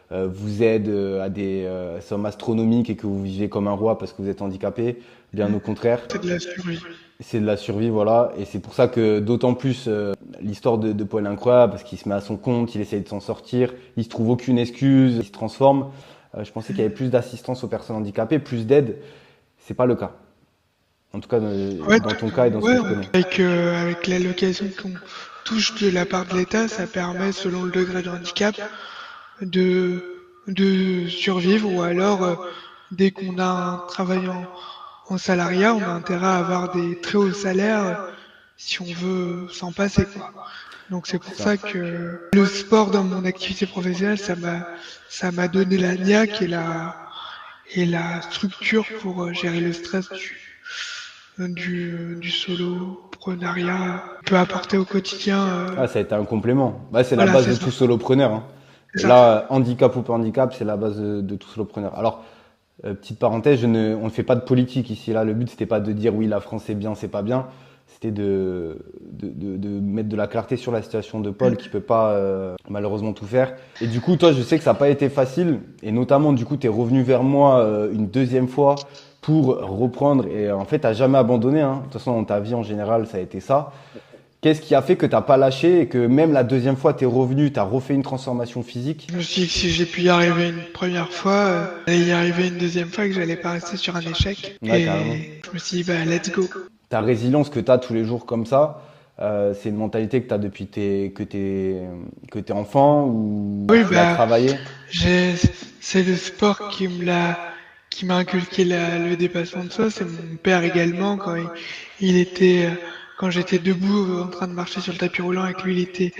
vous aide à des sommes astronomiques et que vous vivez comme un roi parce que vous êtes handicapé. Bien au contraire. c'est de la survie. C'est de la survie, voilà. Et c'est pour ça que d'autant plus l'histoire de Paul est incroyable, parce qu'il se met à son compte, il essaye de s'en sortir, il se trouve aucune excuse, il se transforme. Je pensais qu'il y avait plus d'assistance aux personnes handicapées, plus d'aide. C'est pas le cas. En tout cas, Ouais, dans ton cas et dans ce que ouais, je connais. avec l'allocation qu'on touche de la part de l'État, ça permet, selon le degré de handicap, de, de survivre ou alors, dès qu'on a un travail en salariat, on a intérêt à avoir des très hauts salaires si on veut s'en passer, quoi. Donc c'est pour C'est ça. ça que le sport dans mon activité professionnelle, ça m'a donné la niaque et la structure pour gérer le stress du soloprenariat peut apporter au quotidien. Ah, ça a été un complément. Bah, c'est la Voilà, base c'est de ça. tout solopreneur, hein. C'est ça. Là, handicap ou pas handicap, c'est la base de tout solopreneur. Alors, petite parenthèse, on ne fait pas de politique ici. Là, le but, c'était pas de dire oui, la France c'est bien, c'est pas bien. C'était de mettre de la clarté sur la situation de Paul qui peut pas malheureusement tout faire. Et du coup, toi, je sais que ça n'a pas été facile. Et notamment, du coup, tu es revenu vers moi une deuxième fois pour reprendre. Et en fait, tu n'as jamais abandonné, hein. De toute façon, dans ta vie en général, ça a été ça. Qu'est-ce qui a fait que t'as pas lâché et que même la deuxième fois, t'es revenu, t'as refait une transformation physique? Je me suis dit que si j'ai pu y arriver une première fois, j'allais y arriver une deuxième fois, que j'allais pas rester sur un échec. Ouais, carrément. Et je me suis dit, bah, let's go. Ta résilience que tu as tous les jours comme ça, c'est une mentalité que tu as depuis que t'es enfant ou Oui, tu l'as bah, travaillé? j'ai, c'est le sport qui m'a inculqué le dépassement de soi. C'est mon père également quand il était, quand j'étais debout en train de marcher sur le tapis roulant et que lui il était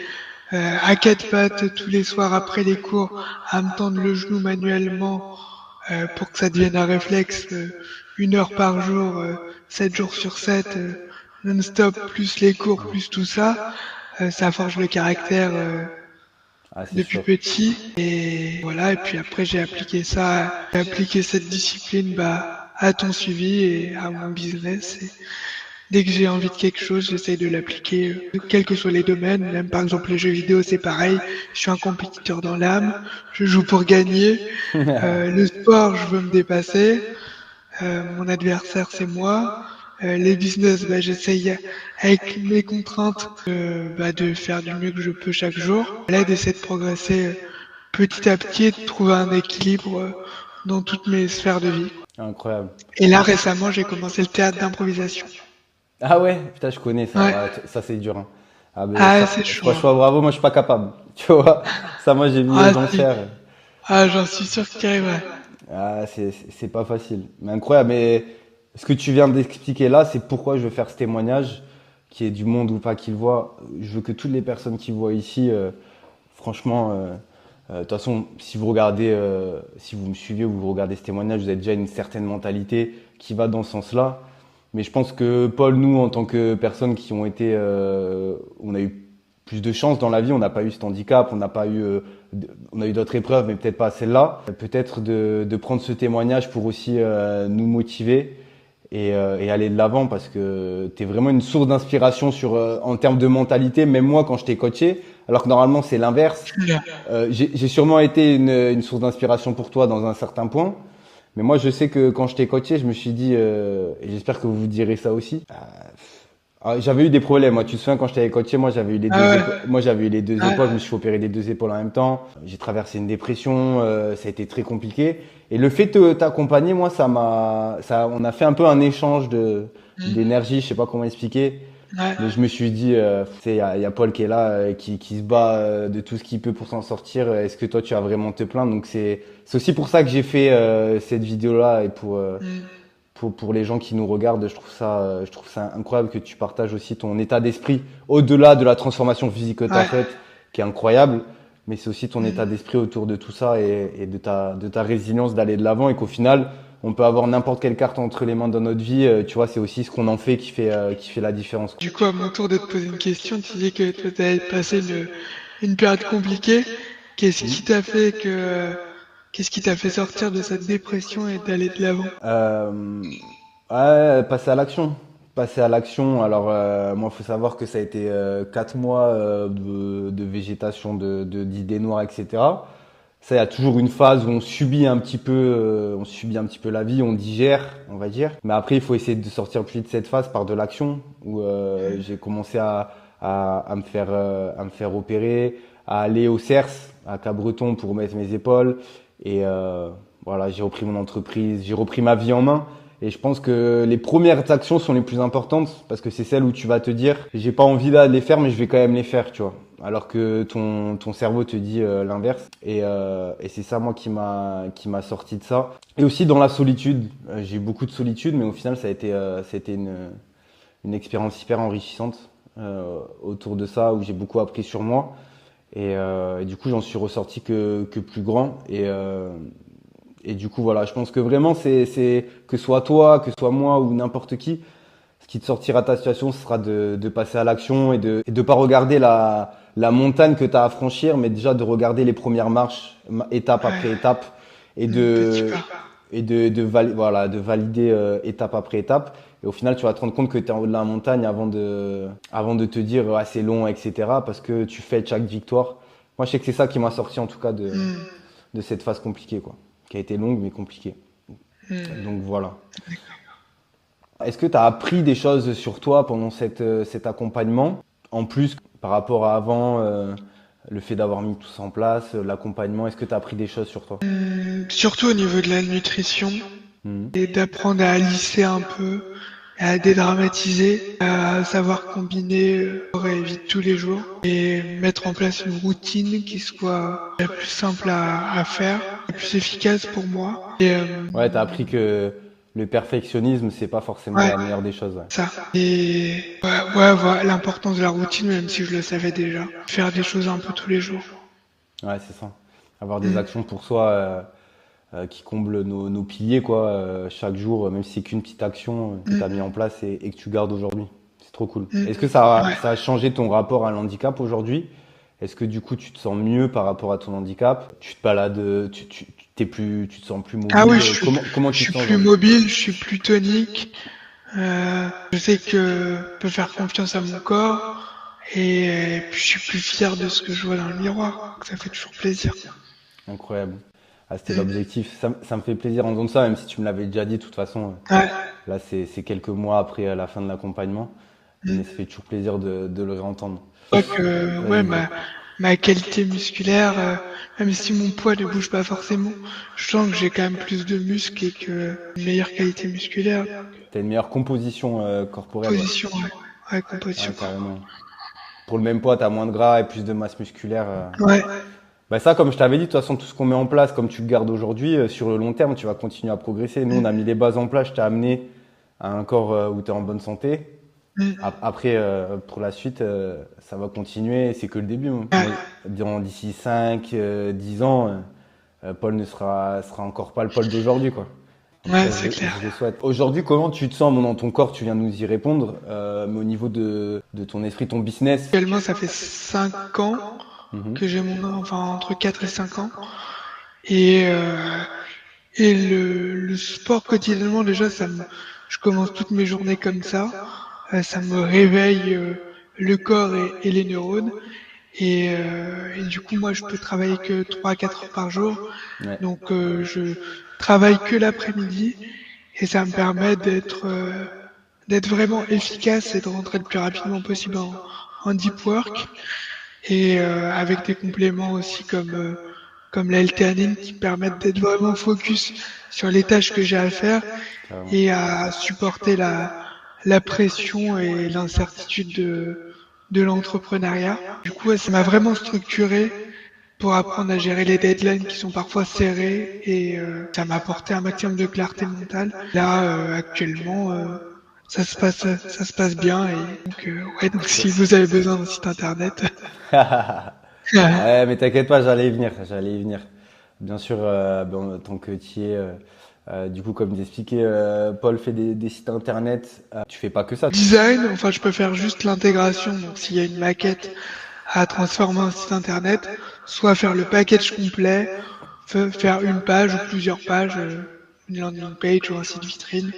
à quatre pattes tous les soirs après les cours à me tendre le genou manuellement pour que ça devienne un réflexe 1 heure par jour, 7 jours sur 7, non-stop, plus les cours, plus tout ça, ça forge le caractère Ah, c'est depuis sûr. petit. Et voilà, et puis après j'ai appliqué cette discipline à ton suivi et à mon business. Et dès que j'ai envie de quelque chose, j'essaye de l'appliquer, quels que soient les domaines. Même par exemple les jeux vidéo, c'est pareil. Je suis un compétiteur dans l'âme, je joue pour gagner. Le sport, je veux me dépasser. Mon adversaire, c'est moi. Les business, j'essaye avec mes contraintes de faire du mieux que je peux chaque jour. Là, d'essayer de progresser petit à petit et de trouver un équilibre dans toutes mes sphères de vie. Incroyable. Et là, récemment, j'ai commencé le théâtre d'improvisation. Ah ouais, putain, je connais ça. Ouais. Ouais, ça c'est dur, hein. Ah ben Ah, ça, c'est chaud, hein. franchement, bravo, moi je suis pas capable. Tu vois, ça moi j'ai mis Ah, les gens le si. faire. Ah, j'en suis sûr que tu y arriverais. Ah, c'est pas facile. Mais incroyable. Mais ce que tu viens d'expliquer là, c'est pourquoi je veux faire ce témoignage, qui est du monde ou pas qui le voit. Je veux que toutes les personnes qui voient ici, franchement, de toute façon, si vous regardez, si vous me suivez ou vous regardez ce témoignage, vous avez déjà une certaine mentalité qui va dans ce sens-là. Mais je pense que Paul, nous, en tant que personnes qui ont été, on a eu plus de chance dans la vie, on n'a pas eu cet handicap, on n'a pas eu, on a eu d'autres épreuves, mais peut-être pas celle-là. Peut-être de prendre ce témoignage pour aussi nous motiver et aller de l'avant, parce que tu es vraiment une source d'inspiration sur, en termes de mentalité. Même moi, quand je t'ai coaché, alors que normalement c'est l'inverse, Là. j'ai sûrement été une source d'inspiration pour toi dans un certain point. Mais moi, je sais que quand je t'ai coaché, je me suis dit, et j'espère que vous vous direz ça aussi. J'avais eu des problèmes. Moi, tu te souviens quand je t'avais coaché, moi j'avais eu les deux Ah ouais. épaules. Moi, j'avais eu les deux Ah, épaules. Je me suis fait opérer des deux épaules en même temps. J'ai traversé une dépression. Ça a été très compliqué. Et le fait de t'accompagner, moi, on a fait un peu un échange d'énergie. Je sais pas comment expliquer. ouais. Mais je me suis dit, tu sais, il y a Paul qui est là, qui se bat de tout ce qu'il peut pour s'en sortir. Est-ce que toi, tu vas vraiment te plaindre? Donc c'est aussi pour ça que j'ai fait cette vidéo-là et Mm. pour les gens qui nous regardent. Je trouve ça incroyable que tu partages aussi ton état d'esprit au-delà de la transformation physique que tu as Ouais. faite, qui est incroyable. Mais c'est aussi ton état Mm. d'esprit autour de tout ça et de ta résilience d'aller de l'avant et qu'au final, on peut avoir n'importe quelle carte entre les mains dans notre vie. Tu vois, c'est aussi ce qu'on en fait qui fait la différence. Du coup, à mon tour de te poser une question, tu dis que tu avais passé une période compliquée. Qu'est-ce qui t'a fait que, qu'est-ce qui t'a fait sortir de cette dépression et d'aller de l'avant? Euh, ouais, passer à l'action. Passer à l'action. Alors, moi, il faut savoir que ça a été 4 mois de végétation, d'idées noires, etc. Ça, il y a toujours une phase où on subit un petit peu la vie, on digère, on va dire. Mais après, il faut essayer de sortir plus vite de cette phase par de l'action, où j'ai commencé à me faire opérer, à aller au CERS, à Cabreton pour mettre mes épaules. Et voilà, j'ai repris mon entreprise, j'ai repris ma vie en main. Et je pense que les premières actions sont les plus importantes parce que c'est celles où tu vas te dire, j'ai pas envie là de les faire, mais je vais quand même les faire, tu vois. Alors que ton cerveau te dit l'inverse. Et c'est ça, moi, qui m'a sorti de ça. Et aussi dans la solitude. J'ai eu beaucoup de solitude, mais au final, ça a été une expérience hyper enrichissante autour de ça, où j'ai beaucoup appris sur moi. Et du coup, j'en suis ressorti que plus grand. Et du coup, voilà, je pense que vraiment, c'est que soit toi, que soit moi ou n'importe qui, ce qui te sortira de ta situation, ce sera de passer à l'action et de pas regarder la montagne que tu as à franchir, mais déjà de regarder les premières marches, étape après Ouais. étape, et Petit de, pas. voilà, de valider étape après étape. Et au final, tu vas te rendre compte que tu es en haut de la montagne avant de te dire ah, c'est long, etc. Parce que tu fêtes chaque victoire. Moi, je sais que c'est ça qui m'a sorti en tout cas Mm. de cette phase compliquée, quoi, qui a été longue mais compliquée. Mm. Donc voilà. Est-ce que tu as appris des choses sur toi pendant cet accompagnement? En plus, par rapport à avant, le fait d'avoir mis tout ça en place, l'accompagnement, est-ce que tu as appris des choses sur toi? Surtout au niveau de la nutrition Mhm. et d'apprendre à lisser un peu, à dédramatiser, à savoir combiner et vite tous les jours et mettre en place une routine qui soit la plus simple à faire, la plus efficace pour moi. Et Ouais, tu as appris que le perfectionnisme, c'est pas forcément Ouais, la meilleure des choses. Ouais, ça. Et ouais, voilà, l'importance de la routine, même si je le savais déjà. Faire des choses un peu tous les jours. ouais, c'est ça. Avoir des Mm, actions pour soi qui comblent nos piliers, quoi, chaque jour, même si c'est qu'une petite action que tu as mis mm, en place et que tu gardes aujourd'hui. C'est trop cool. mm. Est-ce que Ouais. ça a changé ton rapport à l'handicap aujourd'hui? Est-ce que du coup tu te sens mieux par rapport à ton handicap? Tu te balades, tu te sens plus Ah oui, mobile? Comment je tu te suis sens plus aujourd'hui? mobile, je suis plus tonique. Je sais que je peux faire confiance à mon corps et puis je suis plus fier de ce que je vois dans le miroir. Donc ça fait toujours plaisir. Incroyable. Ah, c'était Mm. l'objectif. Ça me fait plaisir en disant ça, même si tu me l'avais déjà dit de toute façon. Ouais. Là, c'est quelques mois après la fin de l'accompagnement, mais ça Mm. fait toujours plaisir de le réentendre. Je vois que ouais, Vas-y, dis. ma qualité musculaire, même si mon poids ne bouge pas forcément, je sens que j'ai quand même plus de muscles et que une meilleure qualité musculaire. T'as une meilleure composition corporelle, ouais. Position, ouais. Ouais, Ouais, composition. carrément. Pour le même poids, t'as moins de gras et plus de masse musculaire. Ouais. Bah ça, comme je t'avais dit, de toute façon, tout ce qu'on met en place, comme tu le gardes aujourd'hui, sur le long terme, tu vas continuer à progresser. Nous, on a mis les bases en place, je t'ai amené à un corps où tu es en bonne santé. Mm. Après, pour la suite, ça va continuer, c'est que le début, hein. Ouais. D'ici 5, 10 ans, Paul ne sera encore pas le Paul d'aujourd'hui, quoi. En tout Ouais, cas, c'est clair. je le souhaite. Aujourd'hui, comment tu te sens bon, dans ton corps? Tu viens de nous y répondre, mais au niveau de ton esprit, ton business. Actuellement, ça fait 5 ans Mhm. que j'ai enfin, entre 4 et 5 ans. Et, le sport quotidiennement, déjà, je commence toutes mes journées comme ça. Ça me réveille le corps et les neurones. Et du coup, moi, je peux travailler que 3 à 4 heures par jour. Ouais, Donc, je travaille que l'après-midi. Et ça me permet d'être vraiment efficace et de rentrer le plus rapidement possible en deep work. Et avec des compléments aussi comme l'L-théanine qui permettent d'être vraiment focus sur les tâches que j'ai à faire carrément. et à supporter la pression et l'incertitude de l'entrepreneuriat. Du coup, ouais, ça m'a vraiment structuré pour apprendre à gérer les deadlines qui sont parfois serrées et ça m'a apporté un maximum de clarté mentale. Là, actuellement, ça se passe bien et donc, ouais, donc si vous avez besoin d'un site internet, Ouais, mais t'inquiète pas, j'allais y venir. Bien sûr, bon, tant que tu y es, du coup, comme t'expliquais, Paul fait des sites internet. Tu fais pas que ça. design, enfin, je peux faire juste l'intégration. Donc, s'il y a une maquette à transformer en site internet, soit faire le package complet, faire une page ou plusieurs pages, une landing page ou un site vitrine,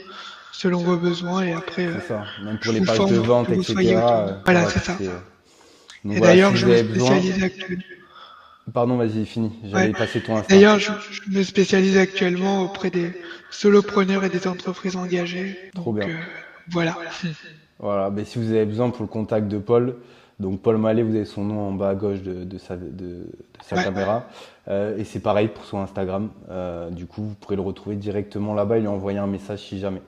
selon vos besoins. Et après, C'est ça. Même pour je les vous pages de forme pour que vente, vous soyez etc. autonome. Voilà, Voilà, c'est ça. Donc Et voilà, si d'ailleurs, vous je me avez besoin. spécialise actuellement. Pardon, vas-y, fini. Ouais. J'allais passer ton Insta. D'ailleurs, je me spécialise actuellement auprès des solopreneurs et des entreprises engagées. Trop Donc, bien. voilà. Voilà, ben, si vous avez besoin pour le contact de Paul, donc Paul Mallet, vous avez son nom en bas à gauche de sa Ouais. caméra. Et c'est pareil pour son Instagram. Du coup, vous pourrez le retrouver directement là-bas et lui envoyer un message si jamais.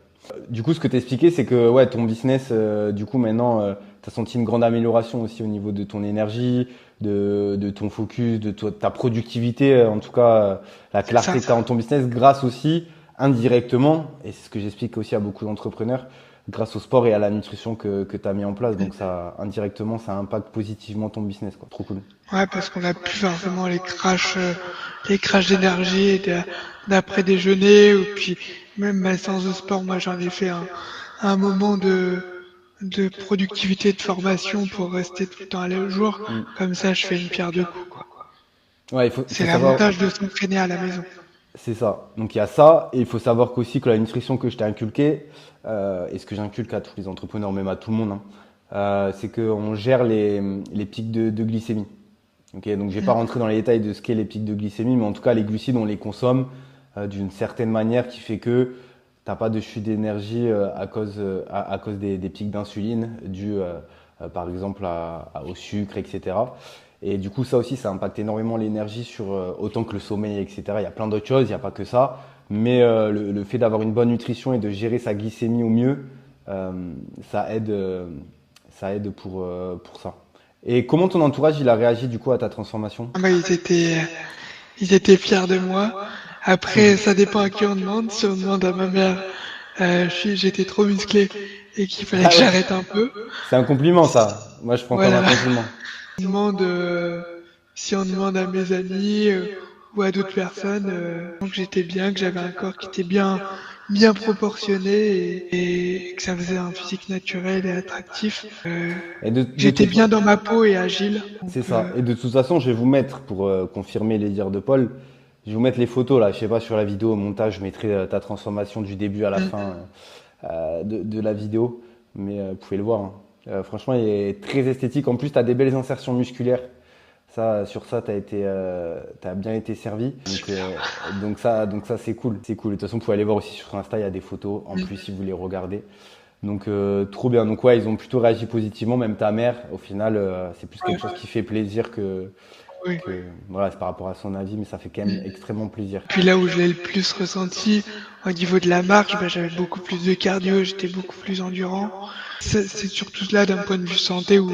Du coup, ce que t'expliquais, c'est que ouais, ton business, du coup, maintenant, t'as senti une grande amélioration aussi au niveau de ton énergie, de ton focus, ta productivité, en tout cas, la C'est ça. clarté que t'as dans ton business, grâce aussi, indirectement, et c'est ce que j'explique aussi à beaucoup d'entrepreneurs, grâce au sport et à la nutrition que tu as mis en place. Donc ça, indirectement, ça impacte positivement ton business, quoi. Trop cool. Ouais, parce qu'on a plus forcément les crashs d'énergie et d'après déjeuner, ou puis même ma séance de sport, moi j'en ai fait un moment de productivité de formation pour rester tout le temps à l'aise au jour. Mm. Comme ça, je fais une pierre deux coups, quoi. Ouais, il C'est faut savoir, l'avantage de s'entraîner à la maison. c'est ça. Donc il y a ça, et il faut savoir qu'aussi que la nutrition que je t'ai inculquée, et ce que j'inculque à tous les entrepreneurs, même à tout le monde, hein, c'est qu'on gère les pics de glycémie. Ok, donc je vais pas rentrer dans les détails de ce qu'est les pics de glycémie, mais en tout cas les glucides on les consomme d'une certaine manière qui fait que t'as pas de chute d'énergie à cause des pics d'insuline dus par exemple au sucre, etc. Et du coup ça aussi ça impacte énormément l'énergie sur autant que le sommeil, etc. Il y a plein d'autres choses, il n'y a pas que ça, mais le fait d'avoir une bonne nutrition et de gérer sa glycémie au mieux, euh, ça aide, euh, ça aide pour ça. Et comment ton entourage il a réagi du coup à ta transformation? Ah bah, ils étaient fiers de moi. Après, ça dépend à qui on demande. Si on demande à ma mère, j'étais trop musclé et qu'il fallait que Ah ouais, j'arrête un peu. c'est un compliment ça. Moi, je prends comme un Voilà. compliment. On demande, si on demande à mes amis ou à d'autres personnes que j'étais bien, que j'avais un corps qui était bien proportionné et que ça faisait un physique naturel et attractif. Et de J'étais toute, bien dans ma peau et agile. c'est Donc, ça. Et de toute façon, je vais vous mettre, pour confirmer les dires de Paul, je vais vous mettre les photos là. Je sais pas, sur la vidéo, au montage, je mettrai ta transformation du début à la fin de la vidéo. Mais vous pouvez le voir, hein. Franchement, il est très esthétique. En plus, tu as des belles insertions musculaires. Ça, sur ça, t'as bien été servi. Donc ça, c'est cool. C'est cool. De toute façon, vous pouvez aller voir aussi sur Insta, il y a des photos en plus si vous les regardez. Donc trop bien. Donc ouais, ils ont plutôt réagi positivement. Même ta mère, au final, c'est plus quelque chose qui fait plaisir oui. que voilà, c'est par rapport à son avis, mais ça fait quand même extrêmement plaisir. Puis là où je l'ai le plus ressenti, au niveau de la marche, bah, j'avais beaucoup plus de cardio, j'étais beaucoup plus endurant. C'est surtout là d'un point de vue santé où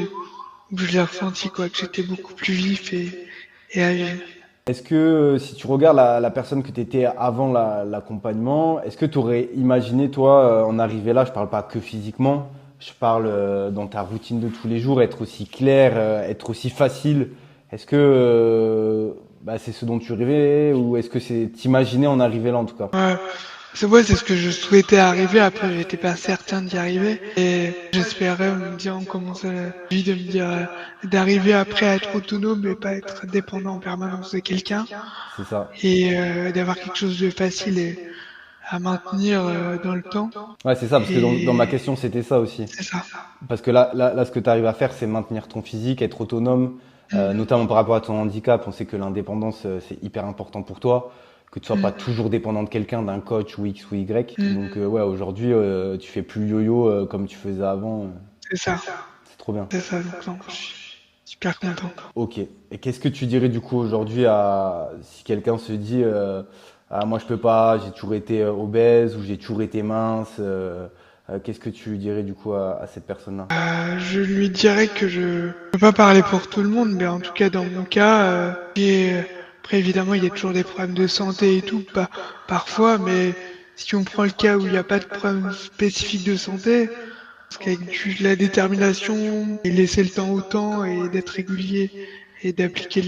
je l'ai ressenti, quoi, que j'étais beaucoup plus vif et agile. Est-ce que si tu regardes la personne que tu étais avant l'accompagnement, est-ce que tu aurais imaginé, toi, en arriver là, je parle pas que physiquement, je parle dans ta routine de tous les jours, être aussi clair, être aussi facile. Est-ce que bah, c'est ce dont tu rêvais ou est-ce que c'est t'imaginer en arriver là en tout cas? Ouais, c'est ce que je souhaitais arriver. Après, j'étais pas certain d'y arriver. Et j'espérais me dire, on commence la vie de me dire, d'arriver après à être autonome et pas être dépendant en permanence de quelqu'un. C'est ça. Et d'avoir quelque chose de facile à maintenir dans le temps. Ouais, c'est ça, parce que dans ma Et question, c'était ça aussi. c'est ça. Parce que là, ce que tu arrives à faire, c'est maintenir ton physique, être autonome, notamment par rapport à ton handicap. On sait que l'indépendance, c'est hyper important pour toi, que tu sois pas toujours dépendant de quelqu'un, d'un coach ou X ou Y. Donc ouais, aujourd'hui, tu fais plus le yo-yo comme tu faisais avant. C'est ça. C'est trop bien. C'est ça. Donc, non, je suis super content. Ok. Et qu'est-ce que tu dirais du coup aujourd'hui si quelqu'un se dit ah moi je peux pas, j'ai toujours été obèse ou j'ai toujours été mince. Qu'est-ce que tu dirais du coup à cette personne-là? Je lui dirais que je peux pas parler pour tout le monde, mais en tout cas dans mon cas, après évidemment il y a toujours des problèmes de santé et tout, pas parfois, mais si on prend le cas où il n'y a pas de problème spécifique de santé, parce qu'avec de la détermination et laisser le temps au temps et d'être régulier et d'appliquer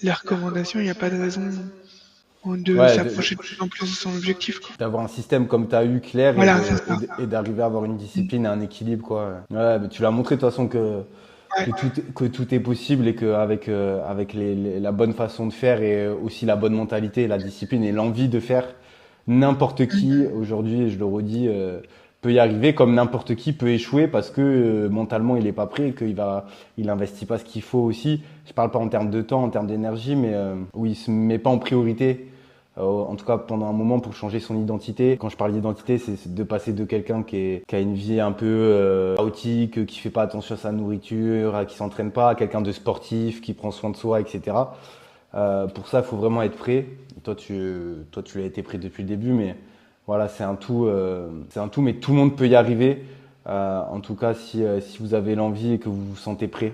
les recommandations, il n'y a pas de raison de Ouais, s'approcher de plus en plus de son objectif, quoi. d'avoir un système comme tu as eu clair Voilà, c'est ça. et d'arriver à avoir une discipline et un équilibre quoi. Ouais, mais tu l'as montré de toute façon Ouais. que tout est possible et qu'avec avec la bonne façon de faire et aussi la bonne mentalité, la discipline et l'envie de faire, n'importe qui aujourd'hui, je le redis, peut y arriver comme n'importe qui peut échouer parce que mentalement il est pas prêt, il investit pas ce qu'il faut aussi. Je parle pas en termes de temps, en termes d'énergie, mais où il se met pas en priorité. En tout cas, pendant un moment, pour changer son identité. Quand je parle d'identité, c'est de passer de quelqu'un qui a une vie un peu chaotique, qui fait pas attention à sa nourriture, qui s'entraîne pas, à quelqu'un de sportif, qui prend soin de soi, etc. Pour ça, il faut vraiment être prêt. Toi, tu l'as été prêt depuis le début, mais voilà, c'est un tout, mais tout le monde peut y arriver. En tout cas, si vous avez l'envie et que vous vous sentez prêt.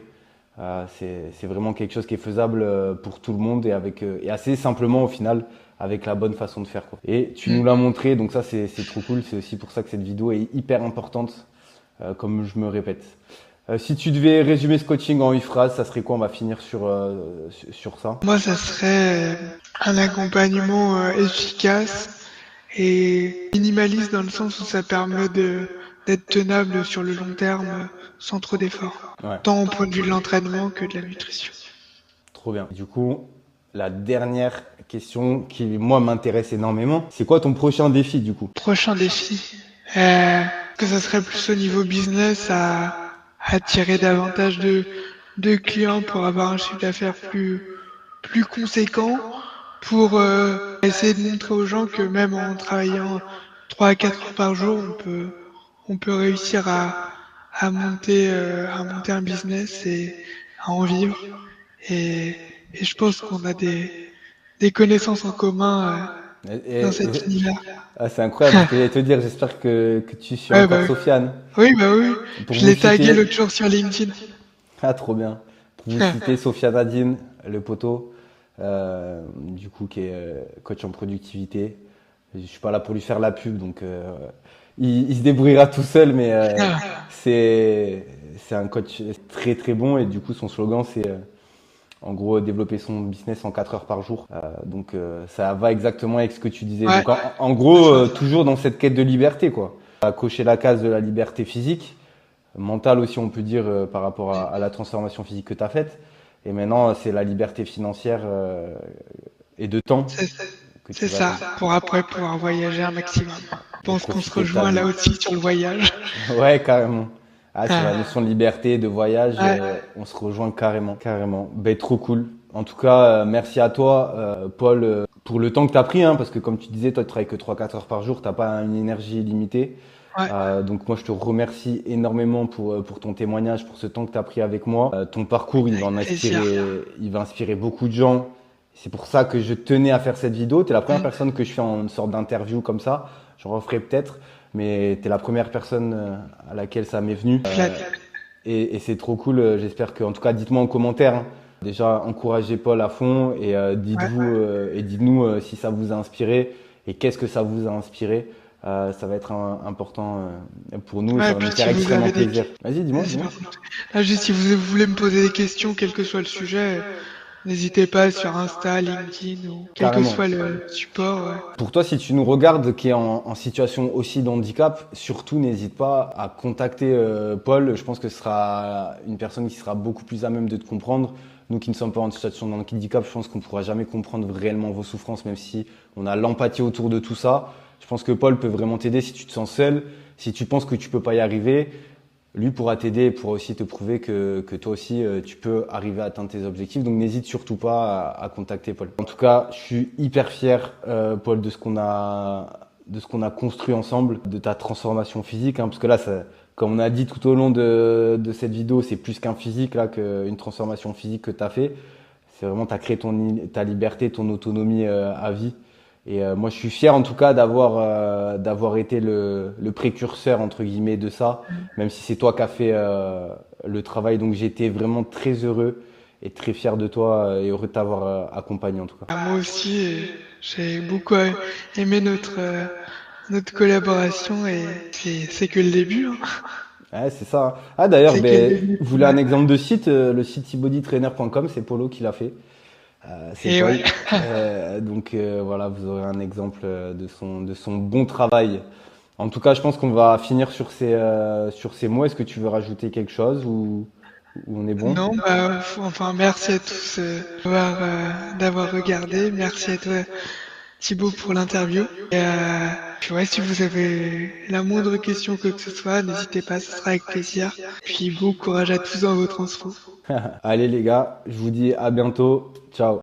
C'est vraiment quelque chose qui est faisable pour tout le monde et assez simplement au final avec la bonne façon de faire quoi. Et tu nous l'as montré, donc ça c'est trop cool. C'est aussi pour ça que cette vidéo est hyper importante, comme je me répète. Si tu devais résumer ce coaching en une phrase, ça serait quoi? On va finir sur ça. Moi, ça serait un accompagnement efficace et minimaliste dans le sens où ça permet d'être tenable sur le long terme sans trop d'efforts, Ouais, tant au point de vue de l'entraînement que de la nutrition. trop bien. Du coup, la dernière question qui moi m'intéresse énormément, c'est quoi ton prochain défi du coup? Prochain défi, que ça serait plus au niveau business à attirer davantage de clients pour avoir un chiffre d'affaires plus conséquent, pour essayer de montrer aux gens que même en travaillant 3 à 4 heures par jour, on peut réussir à monter un business et à en vivre. Et, et je pense qu'on a des connaissances en commun dans cet univers. Ah, c'est incroyable, ce que j'allais te dire. J'espère que tu suis Ouais, encore bah Sofiane. oui, bah oui. Pour Je vous l'ai tagué citer, l'autre jour sur LinkedIn. ah trop bien. Pour vous citer, Sofiane Nadine, le poteau, du coup qui est coach en productivité. Je suis pas là pour lui faire la pub, donc il se débrouillera tout seul, mais c'est un coach très très bon et du coup son slogan c'est en gros développer son business en 4 heures par jour. Donc ça va exactement avec ce que tu disais. Ouais, Donc en c'est gros ça. toujours dans cette quête de liberté quoi. À cocher la case de la liberté physique, mentale aussi on peut dire par rapport à la transformation physique que tu as faite. Et maintenant c'est la liberté financière et de temps C'est que tu c'est vas ça, atteindre pour après pouvoir voyager un maximum. Je et pense qu'on se profiter de ta rejoint vie. là aussi sur le voyage. Ouais, carrément. Ah, sur la Ah, notion de liberté, de voyage, ouais, on se rejoint carrément, carrément. Ben, trop cool. En tout cas, merci à toi, Paul, pour le temps que tu as pris, hein, parce que comme tu disais, toi, tu travailles que 3-4 heures par jour, t'as pas une énergie limitée. ouais, Donc moi, je te remercie énormément pour ton témoignage, pour ce temps que tu as pris avec moi. Ton parcours, avec plaisir. il va inspirer beaucoup de gens. C'est pour ça que je tenais à faire cette vidéo. Tu es la première Mm. personne que je fais en une sorte d'interview comme ça. J'en referai peut-être, mais tu es la première personne à laquelle ça m'est venu. Flatté. Et c'est trop cool. J'espère que, en tout cas, dites-moi en commentaire, hein. Déjà, encouragez Paul à fond et Ouais. dites-nous si ça vous a inspiré et qu'est-ce que ça vous a inspiré. Ça va être important pour nous et ça Ouais, va puis nous faire si vous extrêmement avez plaisir. Vas-y, dis-moi, vas-y, dis-moi. pardon. Ah, juste si vous voulez me poser des questions, quel que soit le sujet, n'hésitez pas sur Insta, LinkedIn ou quel que Carrément. soit le support. Ouais. Pour toi, si tu nous regardes, qui est en situation aussi de handicap, surtout n'hésite pas à contacter Paul. Je pense que ce sera une personne qui sera beaucoup plus à même de te comprendre. Nous qui ne sommes pas en situation de handicap, je pense qu'on ne pourra jamais comprendre réellement vos souffrances, même si on a l'empathie autour de tout ça. Je pense que Paul peut vraiment t'aider si tu te sens seul, si tu penses que tu peux pas y arriver. Lui pourra t'aider et pourra aussi te prouver que toi aussi tu peux arriver à atteindre tes objectifs. Donc n'hésite surtout pas à contacter Paul. En tout cas, je suis hyper fier, Paul, de ce qu'on a construit ensemble, de ta transformation physique, hein, parce que là, ça, comme on a dit tout au long de cette vidéo, c'est plus qu'un physique là, qu'une transformation physique que tu as fait. C'est vraiment, tu as créé ta liberté, ton autonomie à vie. Et moi, je suis fier en tout cas d'avoir été le précurseur entre guillemets de ça, même si c'est toi qui as fait le travail. Donc j'étais vraiment très heureux et très fier de toi et heureux de t'avoir accompagné en tout cas. Ah, moi aussi, j'ai beaucoup aimé notre collaboration et c'est que le début. Hein. Ouais, c'est ça, hein. Ah d'ailleurs, C'est que le ben, début. vous voulez un Ouais. exemple de site, le site bodytrainer.com, c'est Polo qui l'a fait. C'est Et Paul. ouais. Donc voilà, vous aurez un exemple de son bon travail. En tout cas, je pense qu'on va finir sur ces mots. Est-ce que tu veux rajouter quelque chose ou on est bon? Non, bah, enfin, merci à tous d'avoir regardé. Merci à toi, Thibaut, pour l'interview. Et puis ouais, si vous avez la moindre question, quoi que ce soit, n'hésitez pas, ce sera avec plaisir. Puis bon courage à tous dans vos transfos. Allez les gars, je vous dis à bientôt. Ciao.